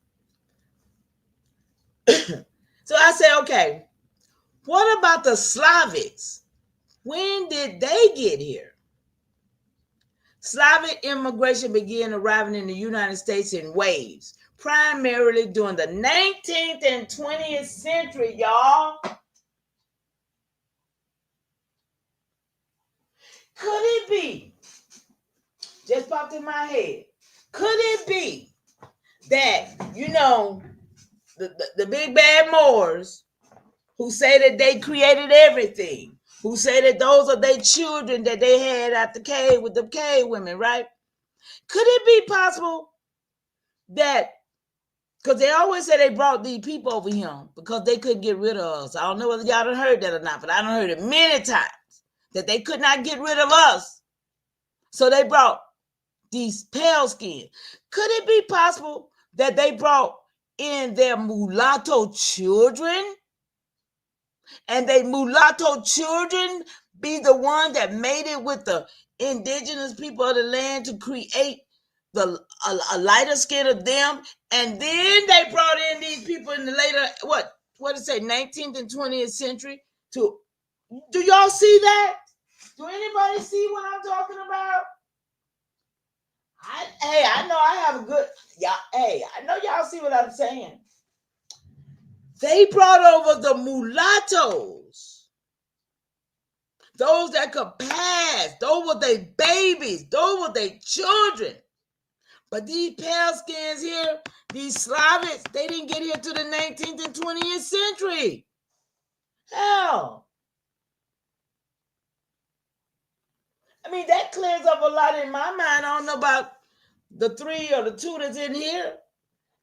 So I say, okay, what about the Slavics? When did they get here? Slavic immigration began arriving in the United States in waves, primarily during the 19th and 20th century, y'all. Could it be, just popped in my head, could it be that, the big bad Moors who say that they created everything, who say that those are their children that they had at the cave with the cave women, right? Could it be possible that, because they always say they brought these people over here because they couldn't get rid of us. I don't know whether y'all done heard that or not, but I done heard it many times that they could not get rid of us. So they brought these pale skin. Could it be possible that they brought in their mulatto children? And they mulatto children be the one that made it with the indigenous people of the land to create a lighter skin of them, and then they brought in these people in the later what did it say 19th and 20th century to. Do y'all see that? Do anybody see what I'm talking about? I know I have a good I know y'all see what I'm saying. They brought over the mulattoes Those that could pass. Those were their babies. Those were their children. But these pale skins here, these Slavics, they didn't get here to the 19th and 20th century. Hell. I mean, that clears up a lot in my mind. I don't know about the 3 or the 2 that's in here.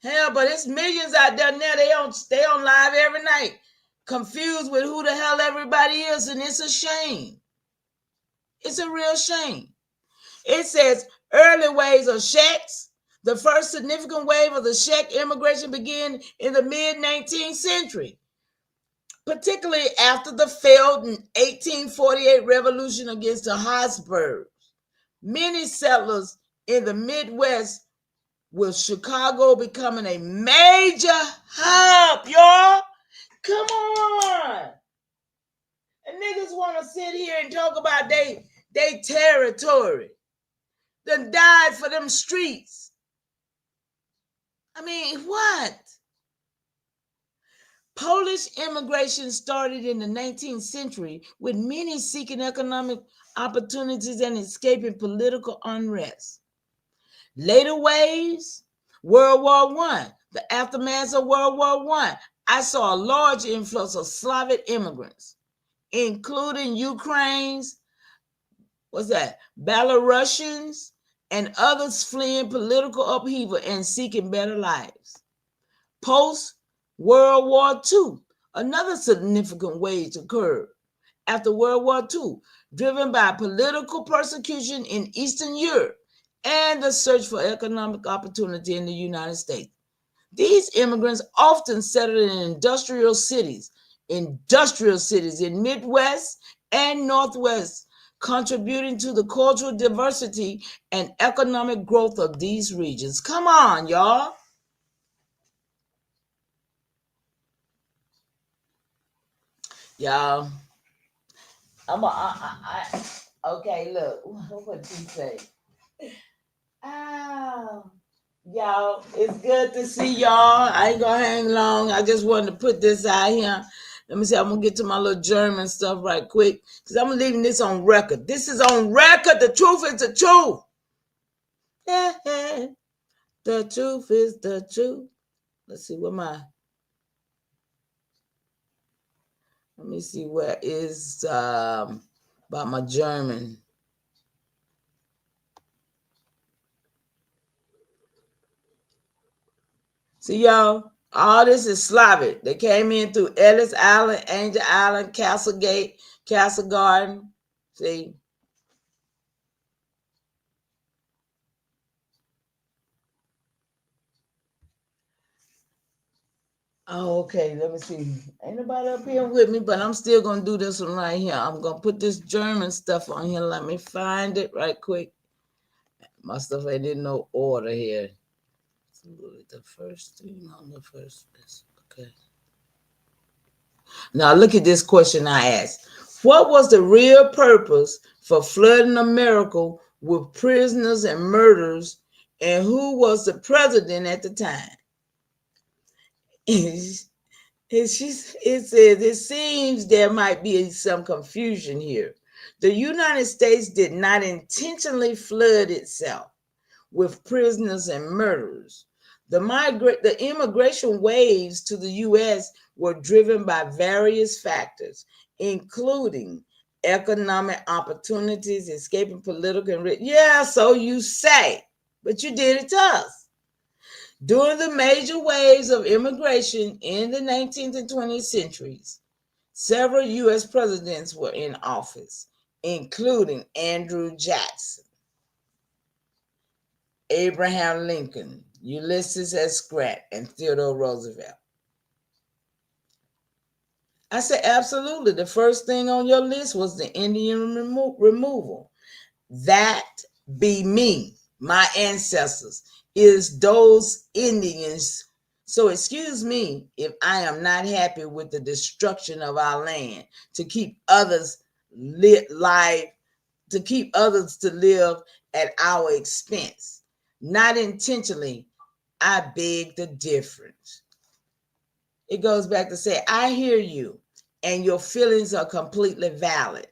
Hell, but it's millions out there now. They on live every night, confused with who the hell everybody is, and it's a shame. It's a real shame. It says early waves of Czechs. The first significant wave of the Czech immigration began in the mid-19th century, particularly after the failed 1848 revolution against the Habsburgs. Many settlers in the Midwest, with Chicago becoming a major hub, y'all. Come on. And niggas want to sit here and talk about they territory. Done died for them streets. I mean, what? Polish immigration started in the 19th century with many seeking economic opportunities and escaping political unrest. Later waves, World War I, the aftermath of World War I, I saw a large influx of Slavic immigrants, including Ukrainians, Belarusians, and others fleeing political upheaval and seeking better lives. Post-World War II, another significant wave occurred after World War II, driven by political persecution in Eastern Europe and the search for economic opportunity in the United States. These immigrants often settled in industrial cities in Midwest and Northwest, contributing to the cultural diversity and economic growth of these regions. Come on, y'all. Y'all, okay, look, what did you say? Oh, y'all, it's good to see y'all. I ain't gonna hang long. I just wanted to put this out here. Let me see. I'm gonna get to my little German stuff right quick because I'm leaving this on record. This is on record. The truth is the truth. The truth is the truth. Let's see what my. Let me see where is about my German. See, y'all, all this is Slavic. They came in through Ellis Island, Angel Island, Castlegate, Castle Garden. See? Oh, okay. Let me see. Ain't nobody up here with me, but I'm still going to do this one right here. I'm going to put this German stuff on here. Let me find it right quick. My stuff ain't in no order here. The first thing on the first list. Okay. Now look at this question I asked. What was the real purpose for flooding America with prisoners and murderers, and who was the president at the time? It says it seems there might be some confusion here. The United States did not intentionally flood itself with prisoners and murderers. The immigration waves to the U.S. were driven by various factors, including economic opportunities, escaping political and yeah, so you say, but you did it to us. During the major waves of immigration in the 19th and 20th centuries, several U.S. presidents were in office, including Andrew Jackson, Abraham Lincoln, Ulysses S. Grant, and Theodore Roosevelt. I said, absolutely. The first thing on your list was the Indian removal. That be me, my ancestors, is those Indians. So excuse me if I am not happy with the destruction of our land to keep others to keep others to live at our expense. Not intentionally, I beg the difference. It goes back to say, I hear you, and your feelings are completely valid.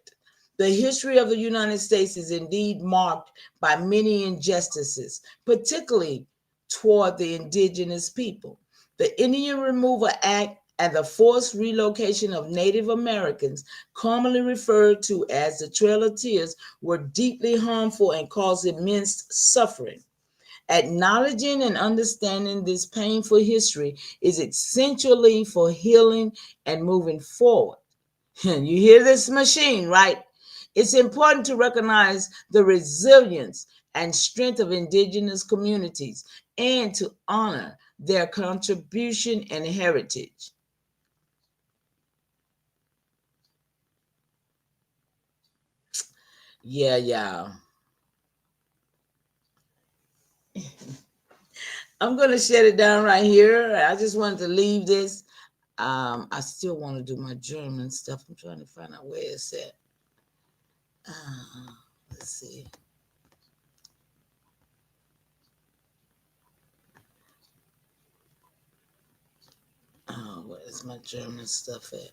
The history of the United States is indeed marked by many injustices, particularly toward the indigenous people. The Indian Removal Act and the forced relocation of Native Americans, commonly referred to as the Trail of Tears, were deeply harmful and caused immense suffering. Acknowledging and understanding this painful history is essentially for healing and moving forward. You hear this machine, right? It's important to recognize the resilience and strength of indigenous communities and to honor their contribution and heritage. Yeah, yeah. I'm going to shut it down right here. I just wanted to leave this. I still want to do my German stuff. I'm trying to find out where it's at. Uh, let's see. Oh, where's my German stuff at?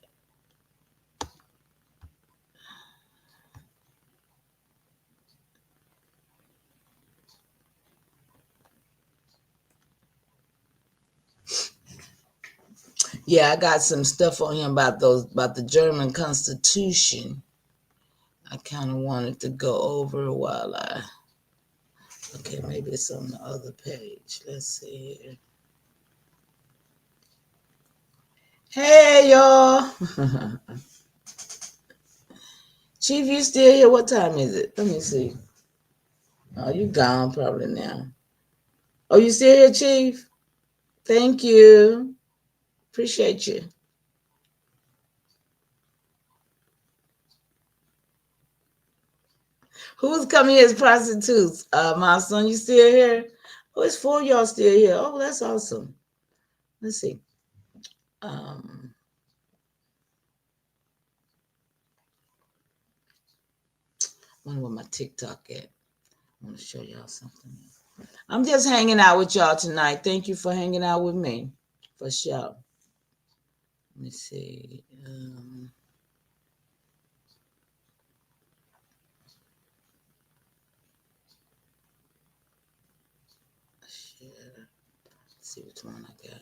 Yeah, I got some stuff on here about the German Constitution. I kind of wanted to go over while I. Okay, maybe it's on the other page. Let's see here. Hey, y'all. Chief, you still here? What time is it? Let me see. Oh, you gone probably now. Oh, you still here, Chief? Thank you. Appreciate you. Who's coming here as prostitutes? My son, you still here? Oh, it's four of y'all still here. Oh, that's awesome. Let's see. Um, I wonder where my TikTok at. I want to show y'all something. I'm just hanging out with y'all tonight. Thank you for hanging out with me. For sure. Let me see. Share. Let's see which one I got.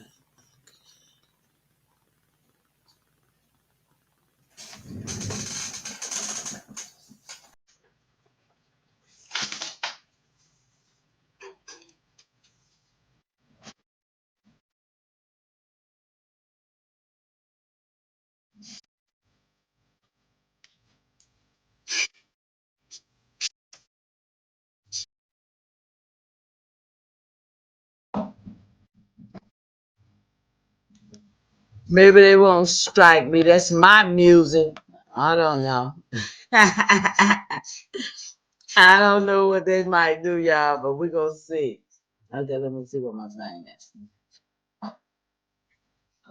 Maybe they won't strike me. That's my music. I don't know. I don't know what they might do, y'all, but we're going to see. Okay, let me see what my thing is.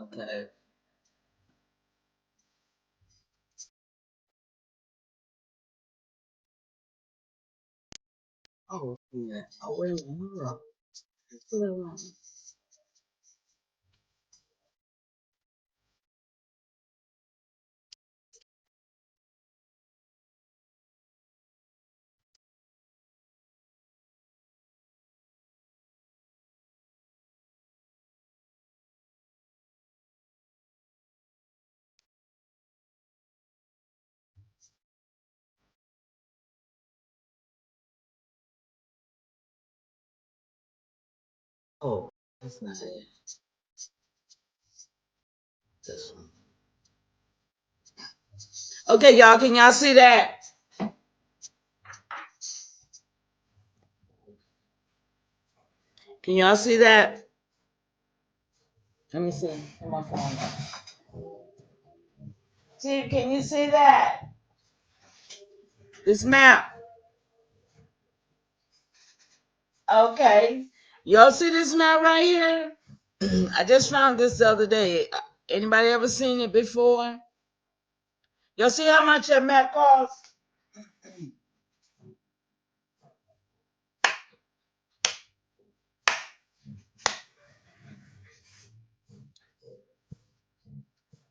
Okay. Oh, yeah. Oh, wait a minute. Hold on. Hold on. Oh, that's not it. This one. Okay, y'all, can y'all see that? Can y'all see that? Let me see. Put my phone on. See, can you see that? This map. Okay. Y'all see this map right here? I just found this the other day. Anybody ever seen it before? Y'all see how much that map costs?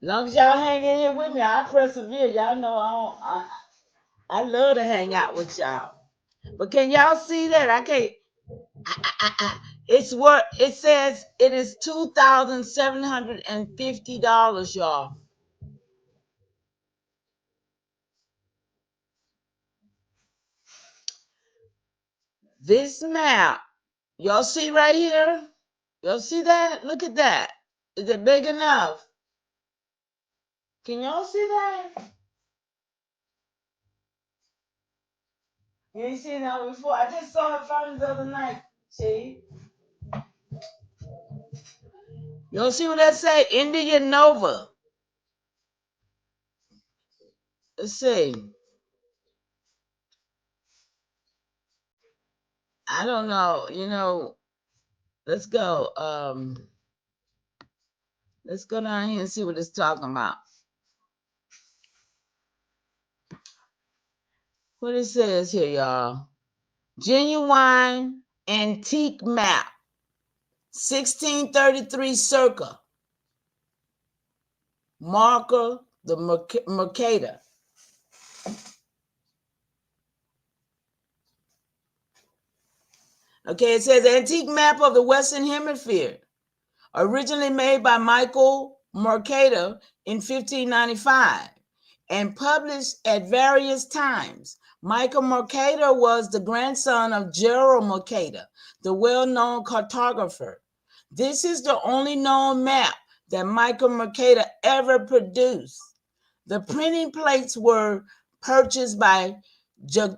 As long as y'all hang in here with me, I persevere. Y'all know I don't. I love to hang out with y'all. But can y'all see that? I can't. It's what it says. It is $2,750, y'all. This map, y'all see right here? Y'all see that? Look at that. Is it big enough? Can y'all see that? You ain't seen that before. I just saw it from the other night. See? Y'all see what that say? Indian Nova. Let's see. I don't know. Let's go. Let's go down here and see what it's talking about. What it says here, y'all. Genuine antique map. 1633 circa. Marker the Mercator. Okay, it says antique map of the Western Hemisphere. Originally made by Michael Mercator in 1595 and published at various times. Michael Mercator was the grandson of Gerald Mercator, the well-known cartographer. This is the only known map that Michael Mercator ever produced. The printing plates were purchased by Jodocus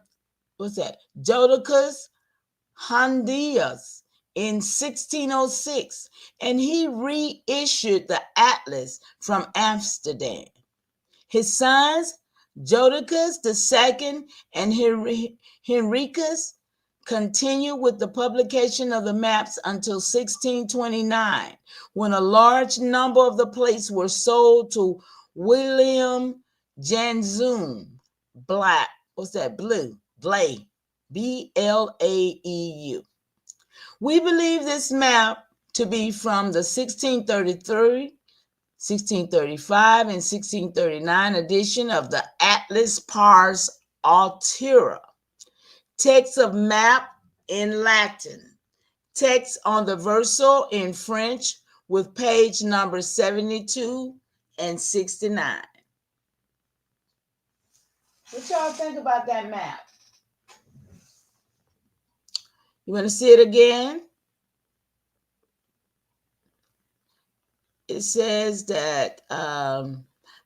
Hondius in 1606, and he reissued the atlas from Amsterdam. His sons, Jodocus II and Henricus, continued with the publication of the maps until 1629, when a large number of the plates were sold to William Janzoon Black. What's that? Blay. Blaeu. We believe this map to be from the 1633, 1635, and 1639 edition of the Atlas Pars Altura. Text of map in Latin. Text on the verso in French with page number 72 and 69. What y'all think about that map? You want to see it again? It says that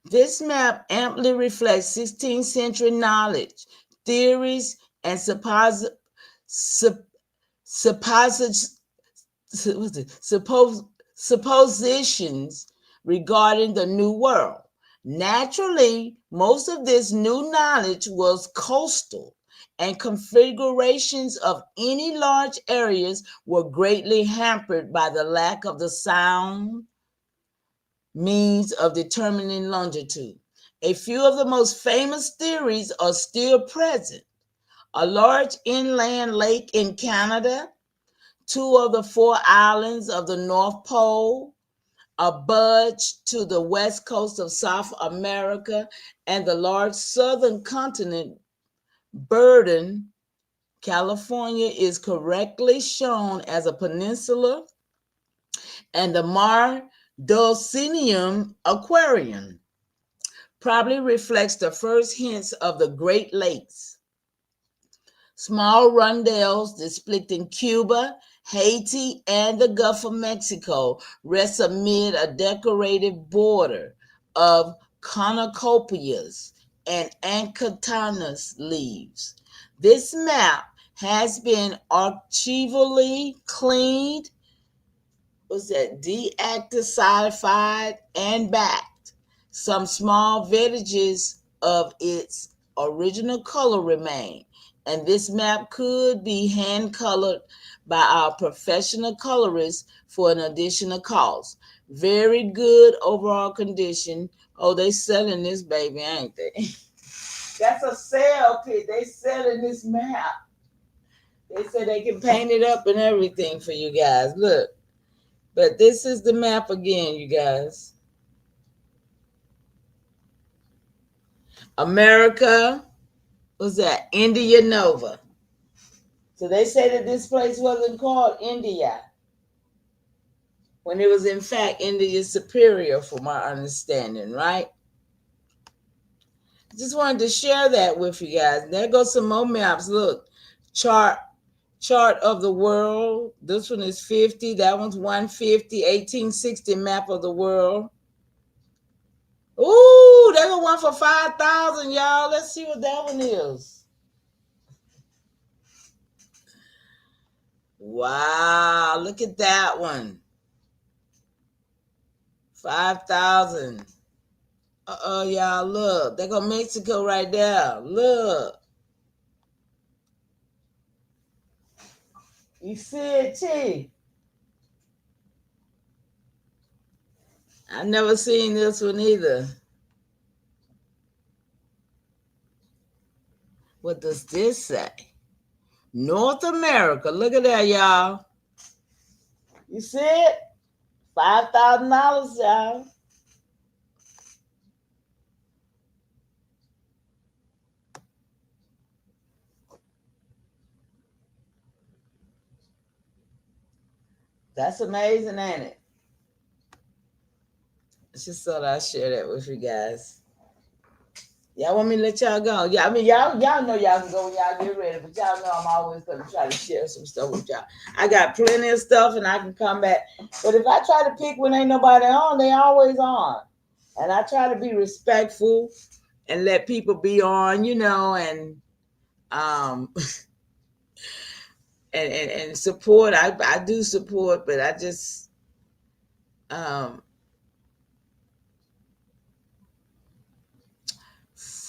this map amply reflects 16th century knowledge, theories, and suppositions regarding the New World. Naturally, most of this new knowledge was coastal, and configurations of any large areas were greatly hampered by the lack of the sound means of determining longitude. A few of the most famous theories are still present. A large inland lake in Canada, two of the four islands of the North Pole, a budge to the west coast of South America, and the large southern continent burden, California, is correctly shown as a peninsula, and the Mar Dulcinea Aquarium probably reflects the first hints of the Great Lakes. Small rondels depicting Cuba, Haiti, and the Gulf of Mexico rest amid a decorated border of cornucopias and acanthus leaves. This map has been archival cleaned, deactified, and backed. Some small vestiges of its original color remain, and this map could be hand colored by our professional colorists for an additional cost. Very good overall condition. Oh, they selling this baby, ain't they? That's a sale kit. They selling this map. They said they can paint it up and everything for you guys. Look. But this is the map again, you guys. America, What's that? India Nova. So they say that this place wasn't called India, when it was in fact India Superior, from our understanding, right? Just wanted to share that with you guys. There goes some more maps. Look, chart of the world. This one is 50. That one's 150. 1860 map of the world. Ooh, they got one for 5,000, y'all. Let's see what that one is. Wow, look at that one. 5,000. Y'all, look. There go Mexico right there. Look. You see it, T? I've never seen this one either. What does this say? North America. Look at that, y'all. You see it? $5,000, y'all. That's amazing, ain't it? I just thought I'd share that with you guys. Y'all want me to let y'all go? Yeah, I mean, y'all know y'all can go when y'all get ready, but y'all know I'm always going to try to share some stuff with y'all. I got plenty of stuff, and I can come back. But if I try to pick when ain't nobody on, they always on. And I try to be respectful and let people be on, and um and support. I do support, but I just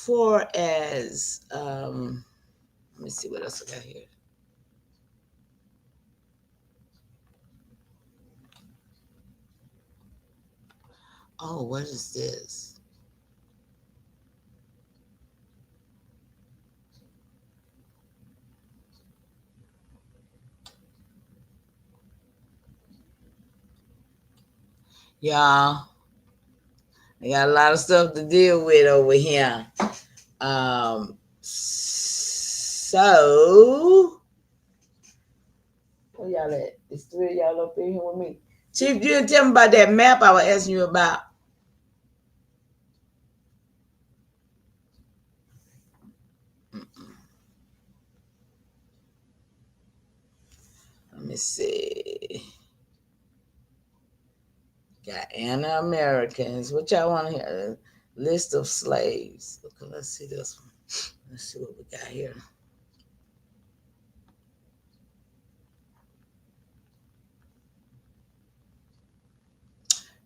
for as let me see what else I got here. Oh, what is this? Y'all, I got a lot of stuff to deal with over here. So where y'all at? It's three of y'all up in here with me. Chief, you didn't tell me about that map I was asking you about. Let me see. Guyana Americans. What y'all want to hear? List of slaves. Okay, let's see this one. Let's see what we got here.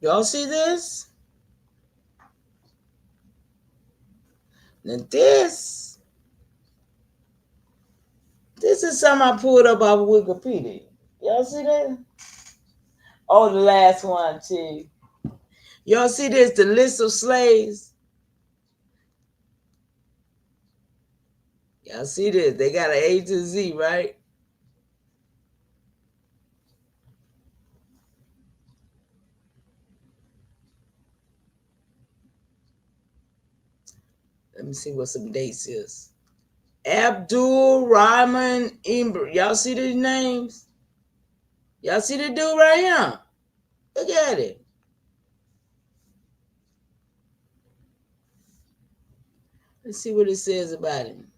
Y'all see this? Now this is something I pulled up off of Wikipedia. Y'all see that? Oh, the last one too. Y'all see this? The list of slaves. Y'all see this? They got an A to Z, right? Let me see what some dates is. Abdul Rahman Imber. Y'all see these names? Y'all see the dude right here? Look at it. Let's see what it says about him.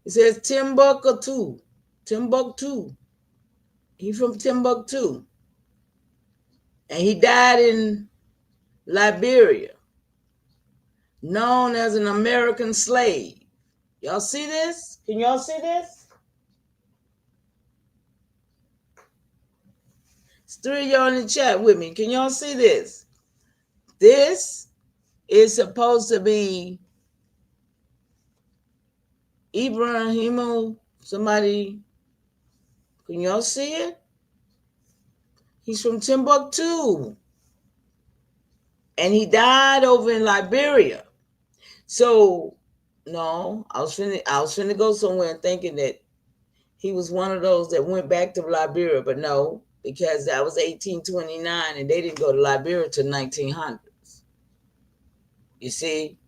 It says Timbuktu. Timbuktu. He from Timbuktu. And he died in Liberia, known as an American slave. Y'all see this? Can y'all see this? It's three of y'all in the chat with me. Can y'all see this? This is supposed to be Ibrahimu. Somebody, can y'all see it? He's from Timbuktu. And he died over in Liberia. So, no, I was finna go somewhere thinking that he was one of those that went back to Liberia, but no, because that was 1829 and they didn't go to Liberia till 1900s. You see?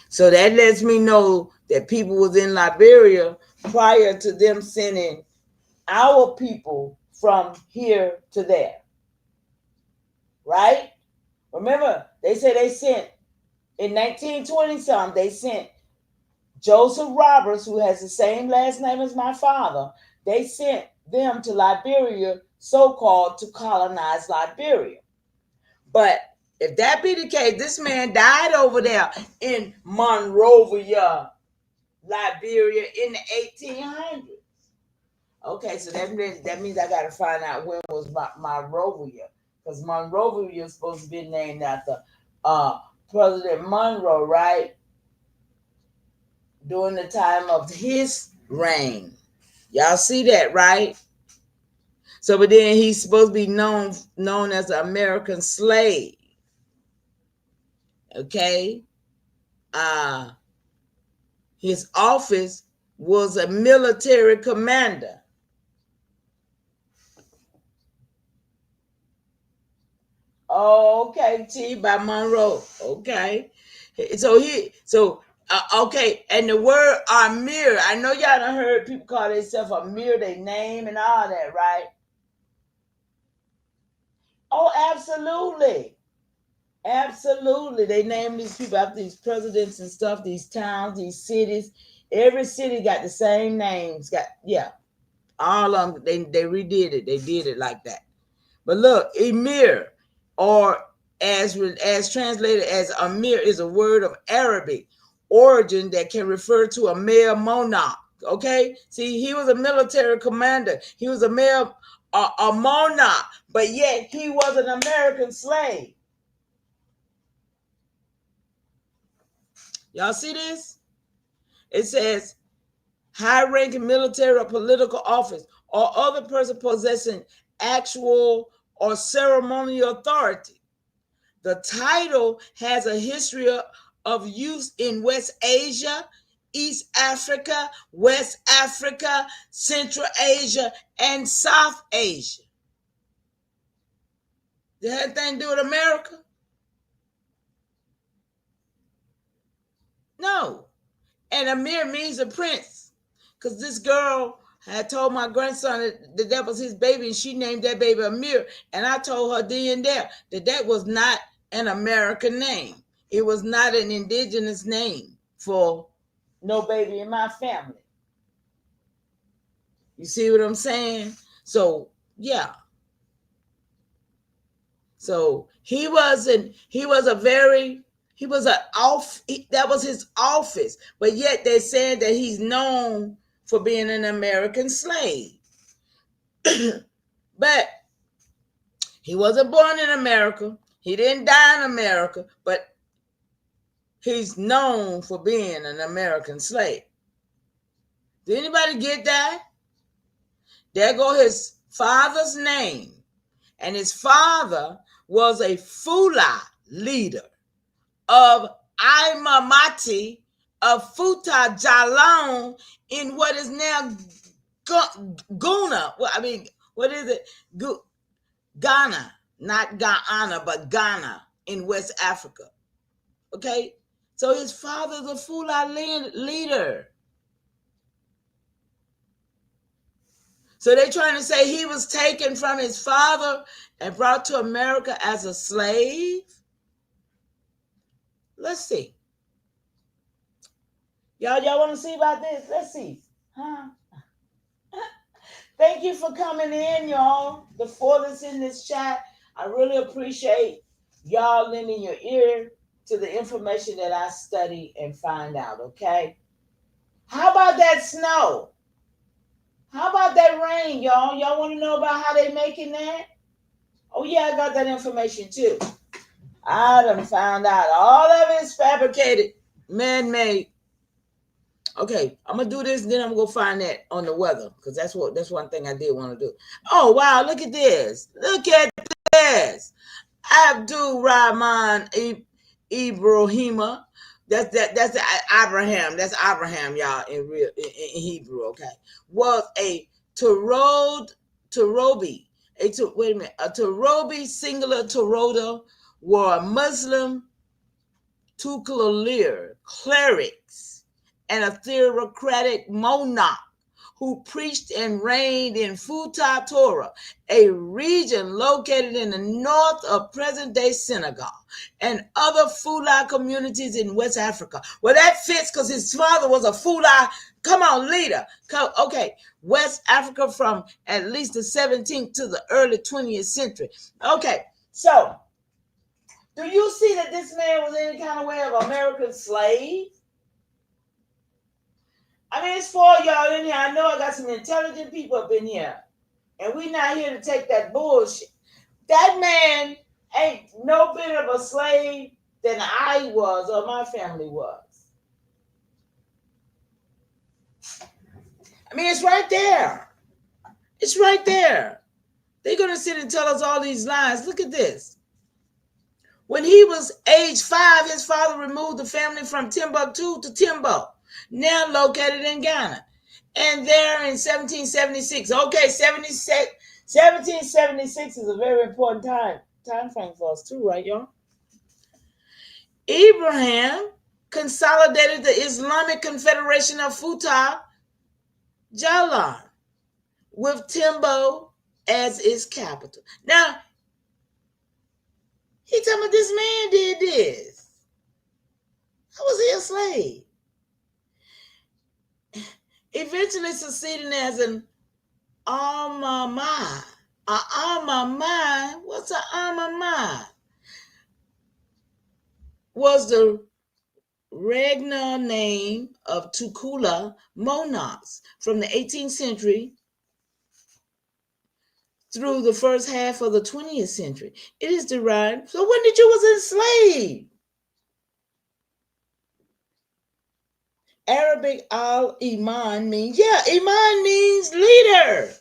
So that lets me know that people was in Liberia prior to them sending our people from here to there. Right? Remember, they said they sent, in 1920 something, they sent Joseph Roberts, who has the same last name as my father. They sent them to Liberia, so-called to colonize Liberia. But if that be the case, this man died over there in Monrovia, Liberia in the 1800s. Okay, so that means I got to find out when was Monrovia, because Monrovia is supposed to be named after uh, President Monroe, right? During the time of his reign. Y'all see that, right? So, but then he's supposed to be known as an American slave. Okay? His office was a military commander. Okay, T by Monroe. Okay. Okay, and the word Amir, I know y'all done heard people call themselves Amir, their name and all that, right? Oh, absolutely. Absolutely. They name these people after these presidents and stuff, these towns, these cities. Every city got the same names. All of them, they redid it. They did it like that. But look, Emir, or as translated as Amir, is a word of Arabic origin that can refer to a male monarch. Okay, see, he was a military commander. He was a male a monarch, but yet he was an American slave. Y'all see this? It says high-ranking military or political office or other person possessing actual or ceremonial authority. The title has a history of use in West Asia, East Africa, West Africa, Central Asia, and South Asia. Did that anything to do with America? No. And Amir means a prince. Because this girl had told my grandson that was his baby, and she named that baby Amir. And I told her then and there that was not an American name. It was not an indigenous name for no baby in my family. You see what I'm saying? So, yeah. So that was his office, but yet they're saying that he's known for being an American slave. But he wasn't born in America. He didn't die in America, but he's known for being an American slave. Did anybody get that? There go his father's name. And his father was a Fula leader of Imamati of Futa Jalon in what is now Guna. What is it? Ghana, not Guyana, but Ghana in West Africa. Okay? So his father's a Fula leader. So they're trying to say he was taken from his father and brought to America as a slave? Let's see. Y'all want to see about this? Let's see. Huh? Thank you for coming in, y'all. The four that's in this chat. I really appreciate y'all lending your ear to the information that I study and find out, okay? How about that snow? How about that rain, y'all? Y'all want to know about how they making that? Oh, yeah, I got that information too. I done found out all of it is fabricated, man-made. Okay, I'm gonna do this, and then I'm gonna go find that on the weather, because that's one thing I did want to do. Oh wow, look at this! Look at this! Abdul Rahman Ibrahima. That's Abraham. That's Abraham, y'all, in Hebrew. Okay, was a Turobi. Wait a minute. A Turobi singular Turoda were a Muslim tutelar clerics, and a theocratic monarch who preached and reigned in Futa Torah, a region located in the north of present-day Senegal, and other Fula communities in West Africa. Well, that fits because his father was a Fula, come on, leader. Okay, West Africa from at least the 17th to the early 20th century. Okay, so do you see that this man was any kind of way of American slave? I mean, it's for y'all in here. I know I got some intelligent people up in here. And we not here to take that bullshit. That man ain't no bit of a slave than I was or my family was. I mean, it's right there. It's right there. They're going to sit and tell us all these lies. Look at this. When he was age 5, his father removed the family from Timbuktu to Timbo, now located in Ghana. And there in 1776, okay, 1776 is a very important time frame for us too, right, y'all? Ibrahim consolidated the Islamic Confederation of Futa Jalon with Timbo as its capital. Now, he told me this man did this. How was he a slave? Eventually succeeding as an alma mater. An alma mater? What's an alma mater? Was the regnal name of Tukula monarchs from the 18th century through the first half of the 20th century. It is derived. So when did you was enslaved? Arabic al-Iman means, Iman means leader.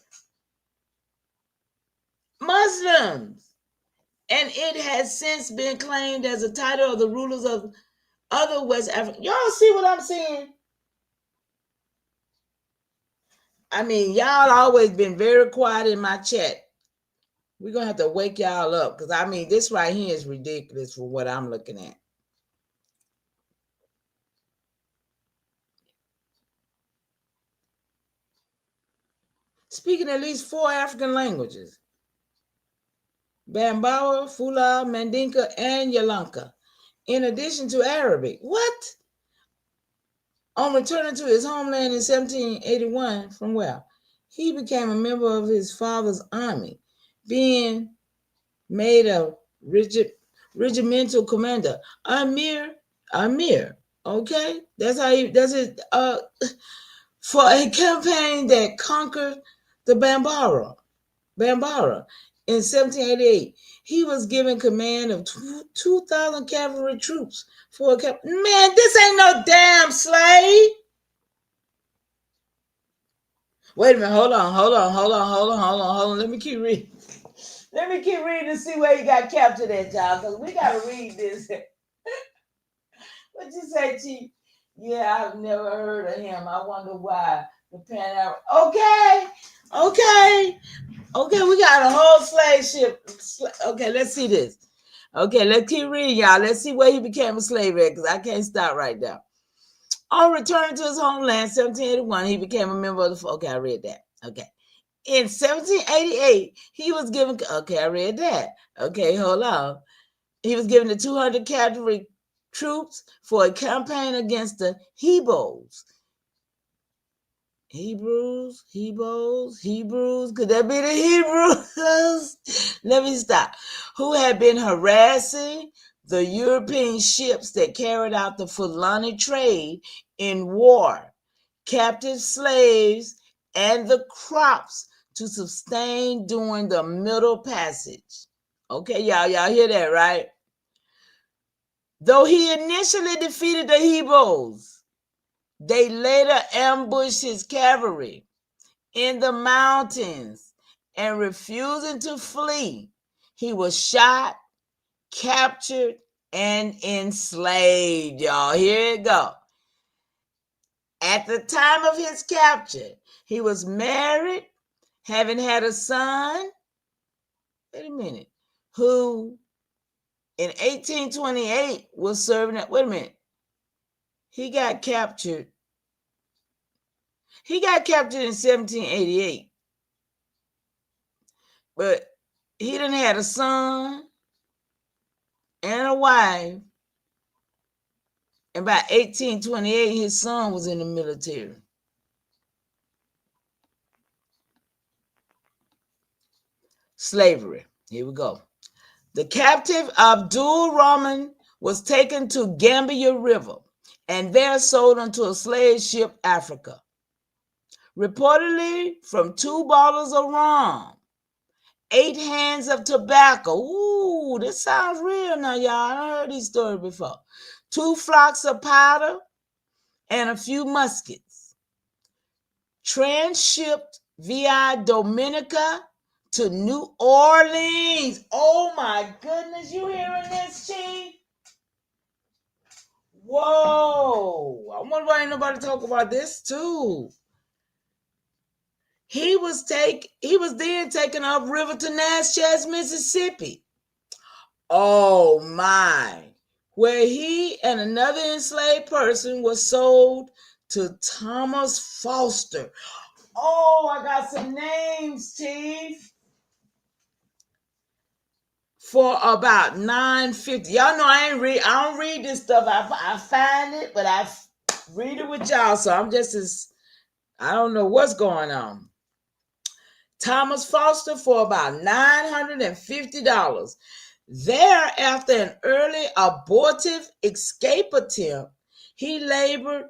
Muslims. And it has since been claimed as a title of the rulers of other West Africa. Y'all see what I'm saying? I mean, y'all always been very quiet in my chat. We're going to have to wake y'all up because, I mean, this right here is ridiculous for what I'm looking at. Speaking at least 4 African languages. Bambara, Fula, Mandinka, and Yalanka, in addition to Arabic. What? On returning to his homeland in 1781, from where? He became a member of his father's army, being made a regimental commander. Amir, okay? That's it. For a campaign that conquered the Bambara. In 1788, he was given command of 2,000 cavalry troops for a man. This ain't no damn slave. Wait a minute. Hold on. Let me keep reading. To see where he got captured at, y'all, because we got to read this. What you say, Chief? Yeah, I've never heard of him. I wonder why. The Pan Okay, we got a whole slave ship. Okay, let's see this. Okay, let's keep reading, y'all. Let's see where he became a slave at, because I can't stop right now. On returning to his homeland, 1781, he became a member of the... Okay, I read that. Okay. In 1788, he was given... Okay, I read that. Okay, hold on. He was given the 200 cavalry troops for a campaign against the Hebrews. Hebrews, could that be the Hebrews? Let me stop. Who had been harassing the European ships that carried out the Fulani trade in war, captive slaves, and the crops to sustain during the Middle Passage. Okay, y'all hear that, right? Though he initially defeated the Hebrews, they later ambushed his cavalry in the mountains, and refusing to flee, he was shot, captured, and enslaved. Y'all, here it go. At the time of his capture, he was married, having had a son, who In 1828, was serving at, wait a minute, he got captured. He got captured in 1788, but he done had a son and a wife, and by 1828, his son was in the military. Slavery. Here we go. The captive Abdul Rahman was taken to Gambia River and there sold onto a slave ship, Africa. Reportedly from 2 bottles of rum, 8 hands of tobacco. Ooh, this sounds real now, y'all. I heard these stories before. 2 flocks of powder and a few muskets. Transshipped via Dominica to New Orleans. Oh my goodness, you hearing this, Chief? Whoa! I wonder why ain't nobody talk about this too. He was then taken upriver to Natchez, Mississippi. Oh my! Where he and another enslaved person was sold to Thomas Foster. Oh, I got some names, Chief. For about $9.50. Y'all know I don't read this stuff. I find it, but I read it with y'all. So I'm just I don't know what's going on. Thomas Foster for about $950. There, after an early abortive escape attempt, he labored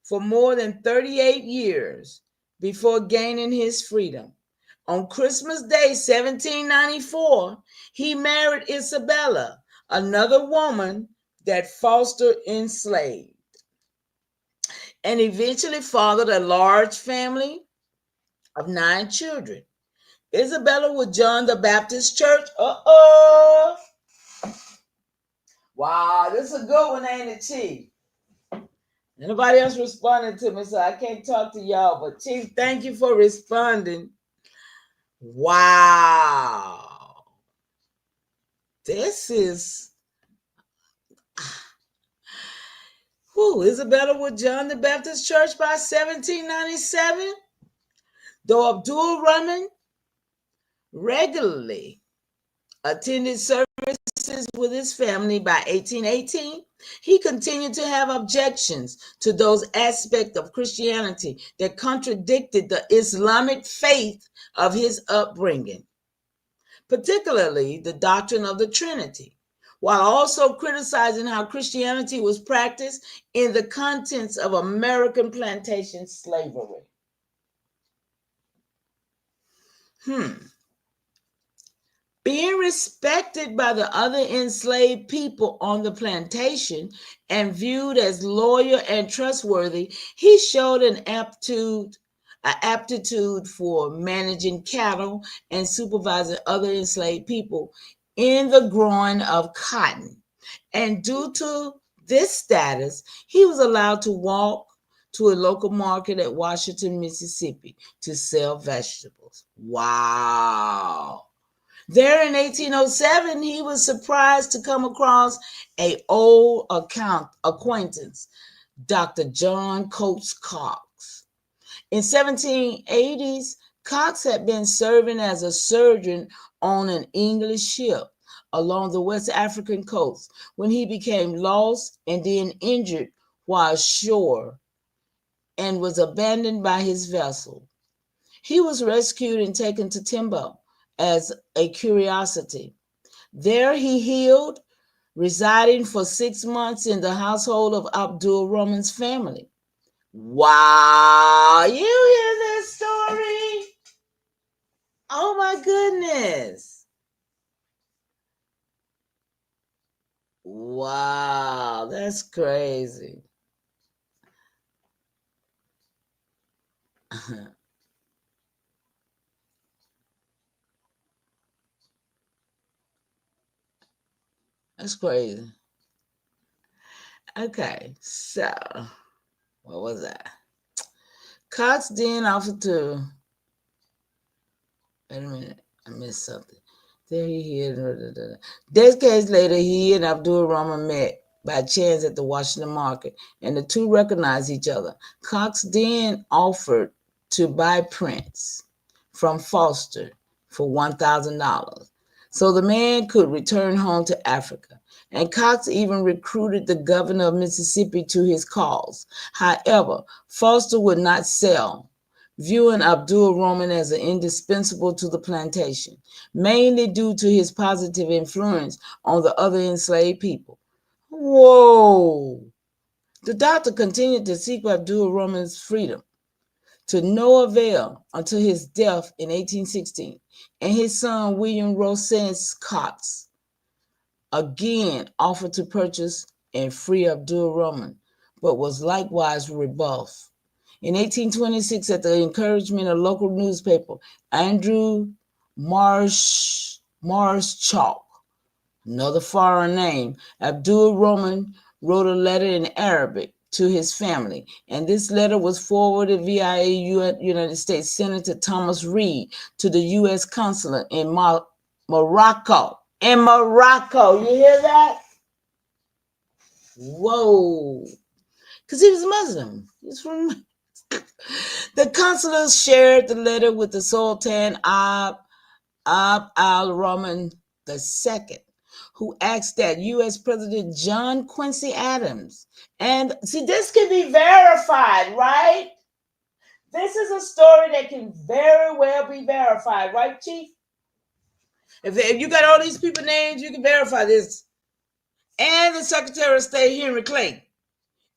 for more than 38 years before gaining his freedom. On Christmas Day, 1794, he married Isabella, another woman that Foster enslaved, and eventually fathered a large family of 9 children. Isabella would join the Baptist church. Wow, this is a good one, ain't it, Chief? Nobody else responded to me, so I can't talk to y'all. But Chief, thank you for responding. Wow. This is Isabella would join the Baptist church by 1797. Though Abdul Rahman regularly attended services with his family by 1818, he continued to have objections to those aspects of Christianity that contradicted the Islamic faith of his upbringing, particularly the doctrine of the Trinity, while also criticizing how Christianity was practiced in the contents of American plantation slavery. Being respected by the other enslaved people on the plantation and viewed as loyal and trustworthy, he showed an aptitude for managing cattle and supervising other enslaved people in the growing of cotton. And due to this status, he was allowed to walk to a local market at Washington, Mississippi to sell vegetables. Wow. There in 1807, he was surprised to come across an old acquaintance, Dr. John Coates Cox. In 1780s, Cox had been serving as a surgeon on an English ship along the West African coast when he became lost and then injured while ashore and was abandoned by his vessel. He was rescued and taken to Timbo as a curiosity. There he healed, residing for 6 months in the household of Abdul Rahman's family. Wow, you hear this story? Oh my goodness. Wow, that's crazy. That's crazy. Okay, so what was that? Cox then offered to, wait a minute, I missed something. There he is. Decades later, he and Abdul Rahman met by chance at the Washington market, and the two recognized each other. Cox then offered to buy Prince from Foster for $1,000 so the man could return home to Africa. And Cox even recruited the governor of Mississippi to his cause. However, Foster would not sell, viewing Abdul Rahman as indispensable to the plantation, mainly due to his positive influence on the other enslaved people. Whoa! The doctor continued to seek Abdul Rahman's freedom to no avail until his death in 1816, and his son William Rosens Cox again offered to purchase and free Abdul Rahman, but was likewise rebuffed. In 1826, at the encouragement of local newspaper Andrew Marschalk, another foreign name, Abdul Rahman wrote a letter in Arabic to his family, and this letter was forwarded via United States Senator Thomas Reed to the U.S. consulate in Morocco. In Morocco, you hear that? Whoa. Because he was Muslim. He's from. The consular shared the letter with the Sultan al-Rahman II, who asked that U.S. President John Quincy Adams, and see, this can be verified, right? This is a story that can very well be verified, right, Chief? If you got all these people names, you can verify this. And the Secretary of State, Henry Clay,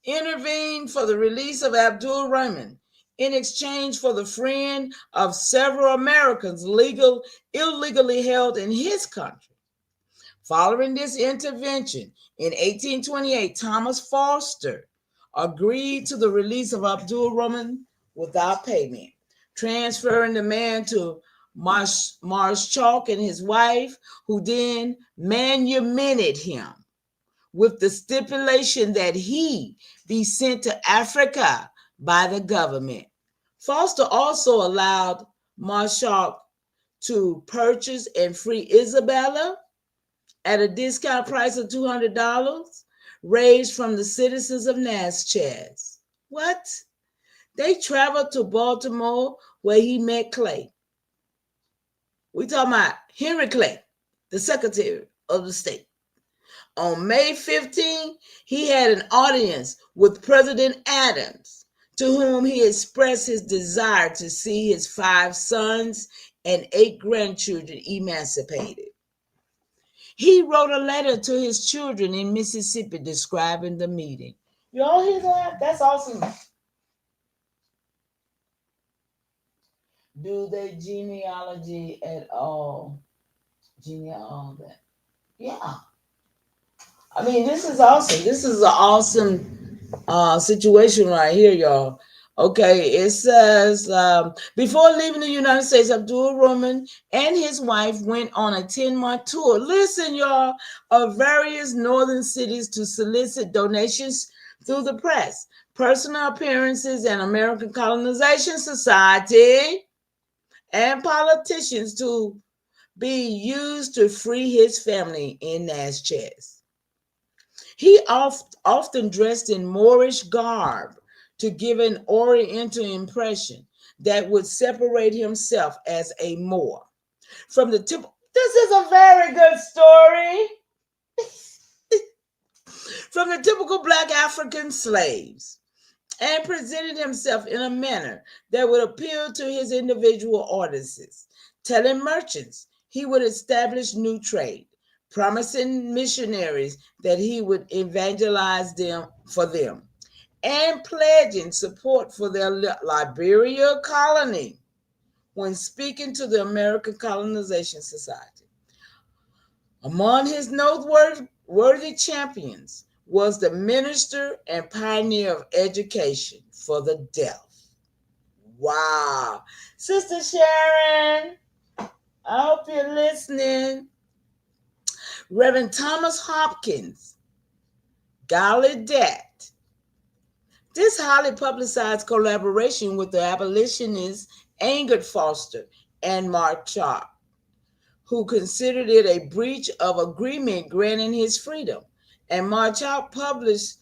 intervened for the release of Abdul Rahman in exchange for the freeing of several Americans illegally held in his country. Following this intervention, in 1828, Thomas Foster agreed to the release of Abdul Rahman without payment, transferring the man to Marschalk and his wife, who then manumitted him with the stipulation that he be sent to Africa by the government. Foster also allowed Marschalk to purchase and free Isabella at a discount price of $200, raised from the citizens of Natchez. What? They traveled to Baltimore where he met Clay. We talking about Henry Clay, the Secretary of the State. On May 15, he had an audience with President Adams, to whom he expressed his desire to see his 5 sons and 8 grandchildren emancipated. He wrote a letter to his children in Mississippi describing the meeting. Y'all hear that? That's awesome. Do they genealogy at all? All that. Yeah. I mean, this is awesome. This is an awesome situation right here, y'all. Okay, it says before leaving the United States, Abdul Rahman and his wife went on a 10-month tour. Listen, y'all, of various northern cities to solicit donations through the press, personal appearances, and American Colonization Society and politicians to be used to free his family in Natchez. He often dressed in Moorish garb to give an Oriental impression that would separate himself as a Moor from the typical. This is a very good story. From the typical black African slaves, and presented himself in a manner that would appeal to his individual audiences, telling merchants he would establish new trade, promising missionaries that he would evangelize them for them, and pledging support for their Liberia colony when speaking to the American Colonization Society. Among his noteworthy champions was the minister and pioneer of education for the deaf. Wow. Sister Sharon, I hope you're listening. Reverend Thomas Hopkins, Gallaudet. This highly publicized collaboration with the abolitionists angered Foster and Marschalk, who considered it a breach of agreement granting his freedom, and Marchal published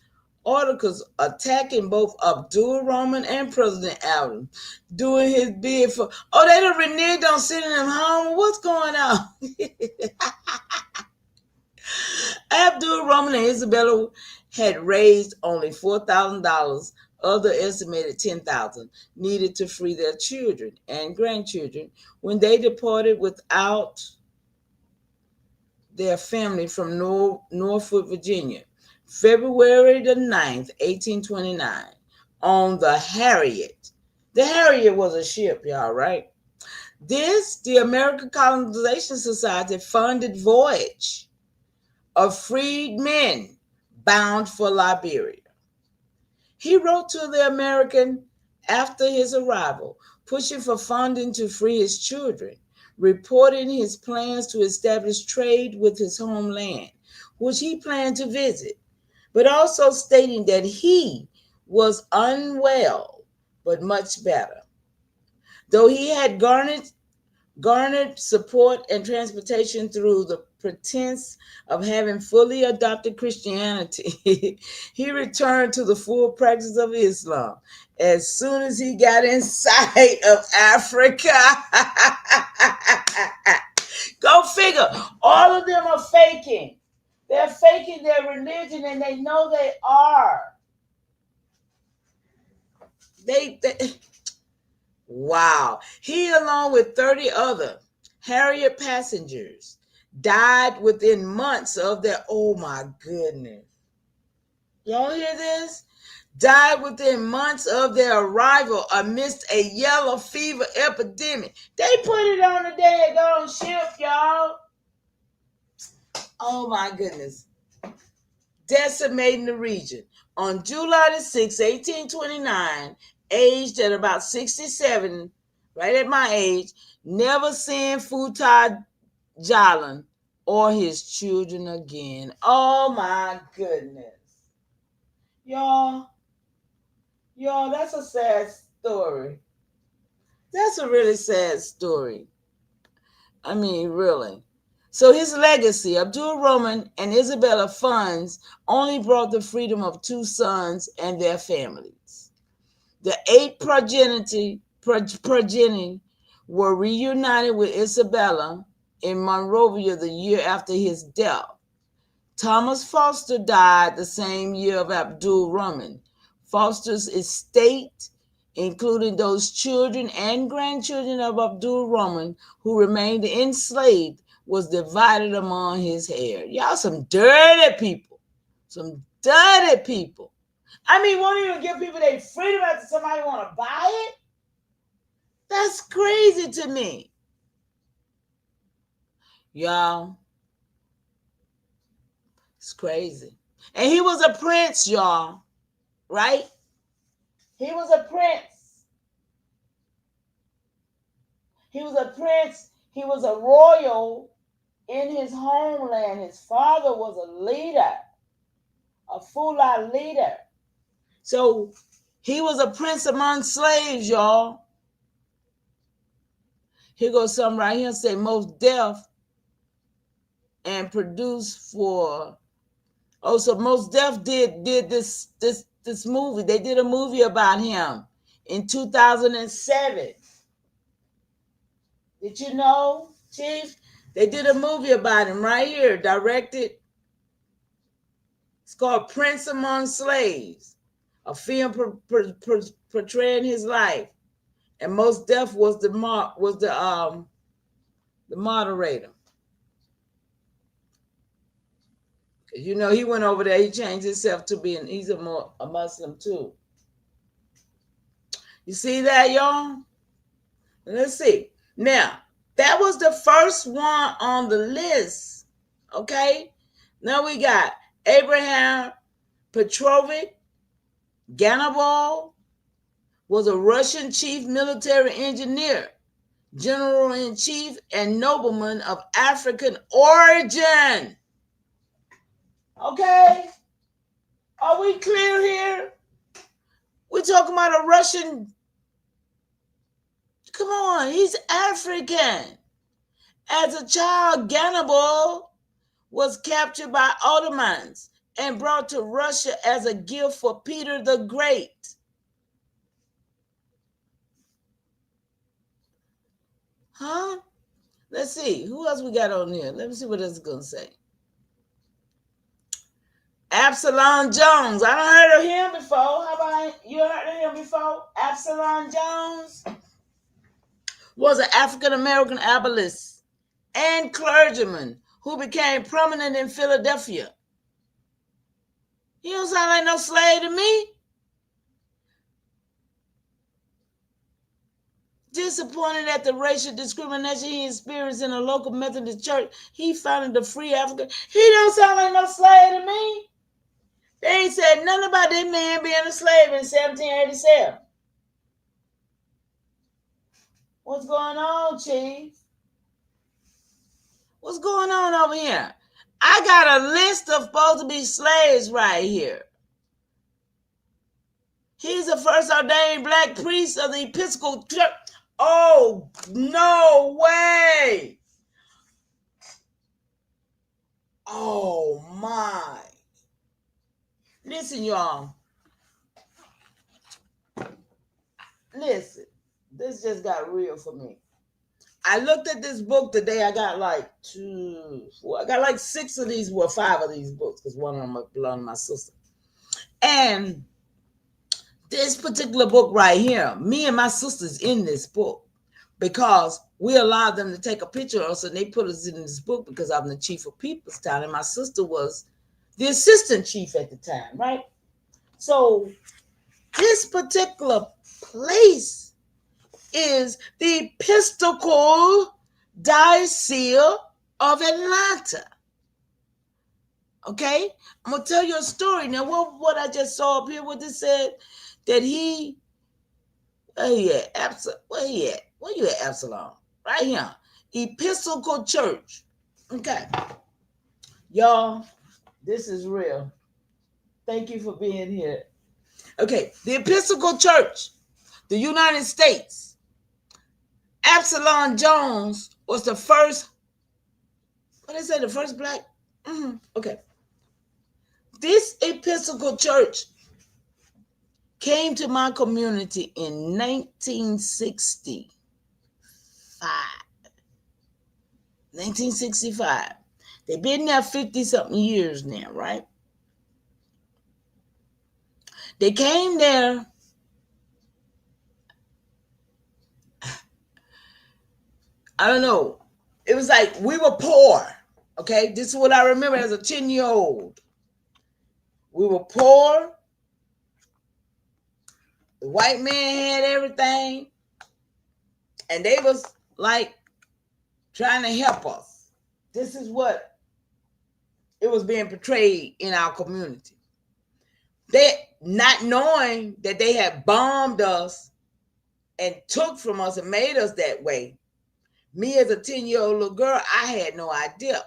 articles attacking both Abdul Rahman and President Allen, doing his bid for. Oh, they done reneged on sending him home. What's going on? Abdul Rahman and Isabella had raised only $4,000 of the estimated $10,000 needed to free their children and grandchildren when they departed without their family from Norfolk, Virginia, February the 9th, 1829, on the Harriet. The Harriet was a ship, y'all, right? This, the American Colonization Society funded voyage of freed men bound for Liberia. He wrote to the American after his arrival, pushing for funding to free his children, reporting his plans to establish trade with his homeland, which he planned to visit, but also stating that he was unwell but much better. Though he had garnered support and transportation through the pretense of having fully adopted Christianity, he returned to the full practice of Islam as soon as he got in sight of Africa. Go figure. All of them are faking. They're faking their religion, and they know they are. They Wow. He, along with 30 other Harriet passengers, died within months of their, oh my goodness. Y'all hear this? Died within months of their arrival amidst a yellow fever epidemic. They put it on the daggone ship, y'all. Oh my goodness. Decimating the region. On July the 6th, 1829, aged at about 67, right at my age, never seeing Futai Jalan or his children again. Oh my goodness. Y'all, that's a sad story. That's a really sad story. I mean, really. So his legacy, Abdul Rahman and Isabella funds, only brought the freedom of 2 sons and their families. The 8 progeny were reunited with Isabella in Monrovia the year after his death. Thomas Foster died the same year of Abdul Rahman. Foster's estate, including those children and grandchildren of Abdul Rahman who remained enslaved, was divided among his heirs. Y'all some dirty people. Some dirty people. I mean, won't even give people their freedom after somebody want to buy it? That's crazy to me. Y'all, it's crazy. And he was a prince, y'all, right? He was a prince. He was a prince. He was a royal in his homeland. His father was a leader, a Fulani leader. So he was a prince among slaves, y'all. Here goes something right here. Say most deaf and produced for. Oh, so most deaf did this movie. They did a movie about him in 2007. Did you know, Chief? They did a movie about him right here, directed. It's called Prince Among Slaves, a film portraying his life. And Most Def was the moderator. You know, he went over there. He changed himself to being. He's a Muslim too. You see that, y'all? Let's see. Now, that was the first one on the list. Okay. Now we got Abraham Petrovich Ganabal, was a Russian chief military engineer, general-in-chief, and nobleman of African origin. Okay? Are we clear here? We're talking about a Russian. Come on, he's African. As a child, Gannibal was captured by Ottomans and brought to Russia as a gift for Peter the Great. Huh? Let's see. Who else we got on here? Let me see what it's going to say. Absalom Jones. I don't heard of him before. How about you heard of him before? Absalom Jones was an African American abolitionist and clergyman who became prominent in Philadelphia. He don't sound like no slave to me. Disappointed at the racial discrimination he experienced in a local Methodist church, he founded the Free African. He don't sound like no slave to me. They ain't said nothing about this man being a slave in 1787. What's going on, Chief? What's going on over here? I got a list of supposed to be slaves right here. He's the first ordained black priest of the Episcopal Church. Oh, no way. Oh, my. Listen, y'all. Listen. This just got real for me. I looked at this book today. I got like 6 of these, 5 of these books, because one of them belonged to my sister. And this particular book right here, me and my sister's in this book because we allowed them to take a picture of us, and they put us in this book because I'm the chief of Peoplestown, and my sister was the assistant chief at the time, right? So this particular place is the Episcopal Diocese of Atlanta. Okay? I'm going to tell you a story. Now, what I just saw up here, what this said, that he, where he at, Absalom? Right here. Episcopal Church. Okay. Y'all, this is real. Thank you for being here. Okay. The Episcopal Church, the United States. Absalom Jones was the first, what did I say, the first black? Okay. This Episcopal Church came to my community in 1965. 1965. They've been there 50-something years now, right? They came there. I don't know. It was like we were poor. Okay, this is what I remember as a 10-year-old. We were poor. The white man had everything. And they was like trying to help us. This is what it was being portrayed in our community. They, not knowing that they had bombed us and took from us and made us that way. Me as a 10-year-old little girl, I had no idea.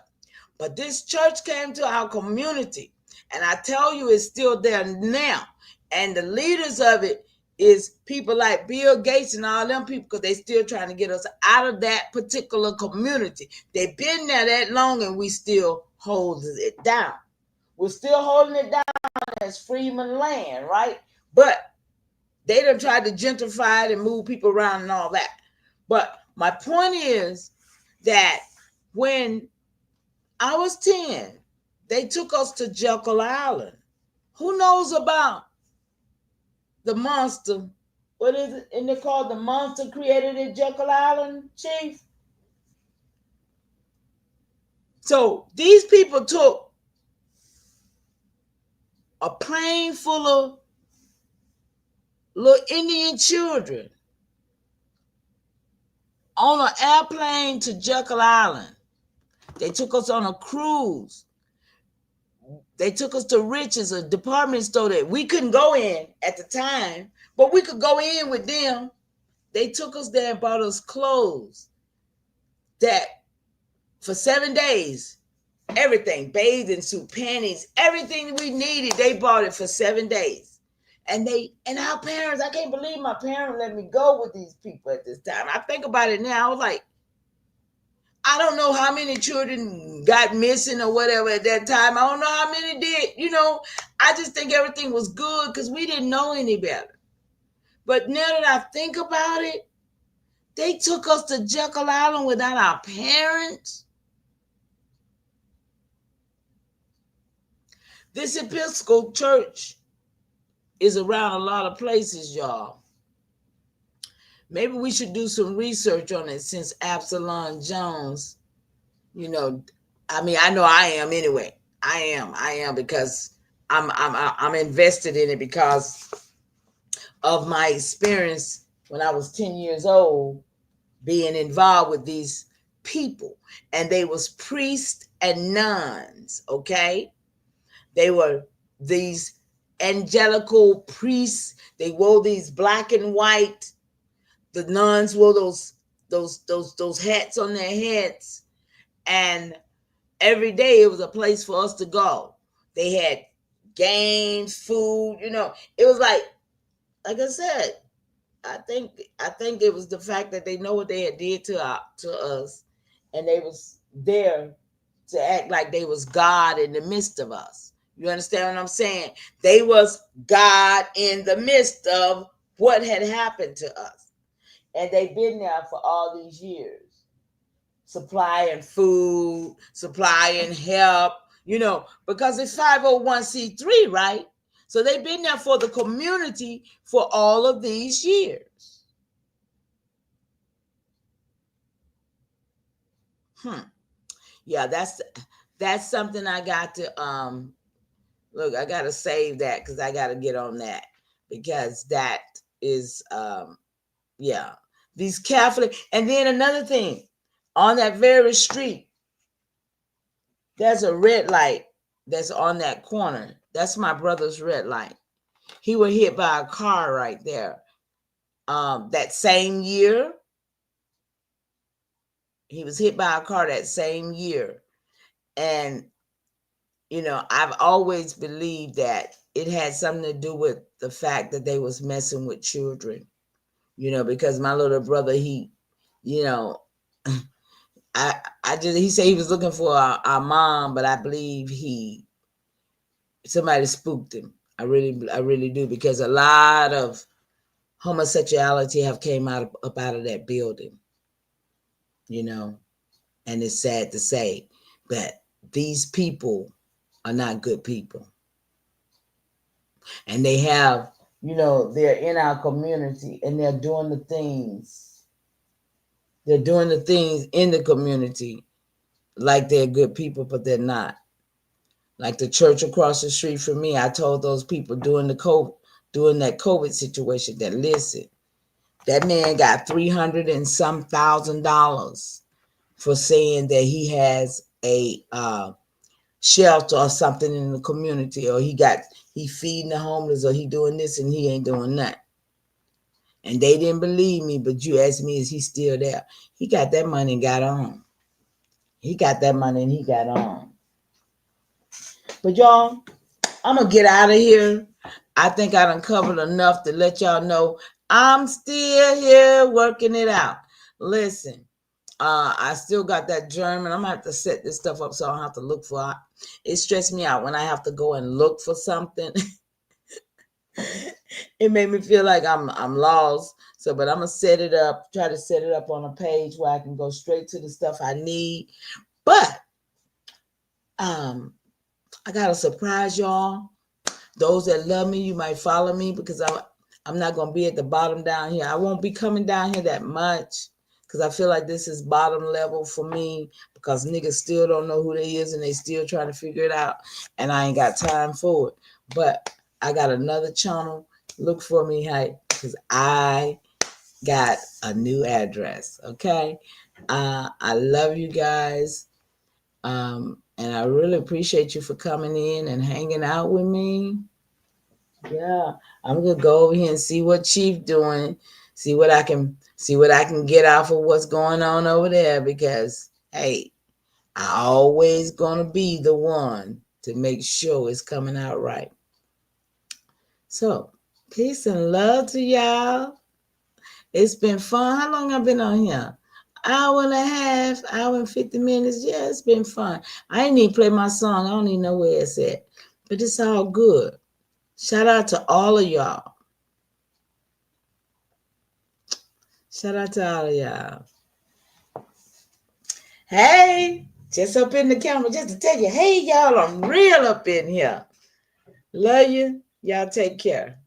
But this church came to our community, and I tell you, it's still there now. And the leaders of it is people like Bill Gates and all them people, because they still trying to get us out of that particular community. They've been there that long, and we still hold it down. We're still holding it down as Freeman land, right? But they done tried to gentrify it and move people around and all that. But my point is that when I was 10, they took us to Jekyll Island. Who knows about the monster? What is it? And they called the monster created at Jekyll Island, Chief? So these people took a plane full of little Indian children on an airplane to Jekyll Island. They took us on a cruise. They took us to Rich's, a department store that we couldn't go in at the time, but we could go in with them. They took us there and bought us clothes that for 7 days, everything, bathing suit, panties, everything we needed, they bought it for 7 days. And our parents, I can't believe my parents let me go with these people at this time. I think about it now, I was like, I don't know how many children got missing or whatever at that time. I don't know how many did. I just think everything was good because we didn't know any better. But now that I think about it, they took us to Jekyll Island without our parents. This Episcopal church is around a lot of places, y'all. Maybe we should do some research on it since Absalom Jones, you know, I know I am anyway. I am because I'm invested in it because of my experience when I was 10 years old being involved with these people, and they was priests and nuns, okay? They were these angelical priests. They wore these black and white. The nuns wore those hats on their heads, and every day it was a place for us to go. They had games, food. It was like I said. I think it was the fact that they know what they had did to us, and they was there to act like they was God in the midst of us. You understand what I'm saying? They was God in the midst of what had happened to us, and they've been there for all these years, supplying food, supplying help. Because it's 501c3, right? So they've been there for the community for all of these years. Yeah, that's something I got to look. I got to save that because I got to get on that, because that is yeah, these Catholic. And then another thing, on that very street, there's a red light that's on that corner. That's my brother's red light. He was hit by a car right there. That same year, he was hit by a car that same year. And, I've always believed that it had something to do with the fact that they was messing with children, because my little brother, he, you know, he said he was looking for our mom, but I believe somebody spooked him. I really do, because a lot of homosexuality have came up out of that building, and it's sad to say, but these people are not good people. And they have, they're in our community, and they're doing the things. They're doing the things in the community like they're good people, but they're not. Like the church across the street from me, I told those people during that COVID situation that, listen, that man got $300 and some $1,000 for saying that he has a shelter or something in the community, or he feeding the homeless, or he doing this and he ain't doing that. And they didn't believe me, but you asked me, is he still there? He got that money and got on. He got that money and he got on. But y'all, I'm going to get out of here. I think I done covered enough to let y'all know I'm still here working it out. Listen, I still got that German. I'm going to have to set this stuff up so I don't have to look for it. It stressed me out when I have to go and look for something. It made me feel like I'm lost. So, but I'm going to try to set it up on a page where I can go straight to the stuff I need. But I got to surprise y'all. Those that love me, you might follow me, because I'm not going to be at the bottom down here. I won't be coming down here that much, because I feel like this is bottom level for me, because niggas still don't know who they is and they still trying to figure it out, and I ain't got time for it. But I got another channel. Look for me, hey, because I got a new address, okay? I love you guys, and I really appreciate you for coming in and hanging out with me. Yeah, I'm gonna go over here and see what Chief doing, see what I can get off of what's going on over there, because hey, I always gonna be the one to make sure it's coming out right. So, peace and love to y'all. It's been fun. How long I've been on here? hour and a half, hour and 50 minutes. Yeah, it's been fun. I ain't even play my song. I don't even know where it's at. But it's all good. Shout out to all of y'all. Shout out to all of y'all. Hey, just up in the camera, just to tell you, hey, y'all, I'm real up in here. Love you. Y'all take care.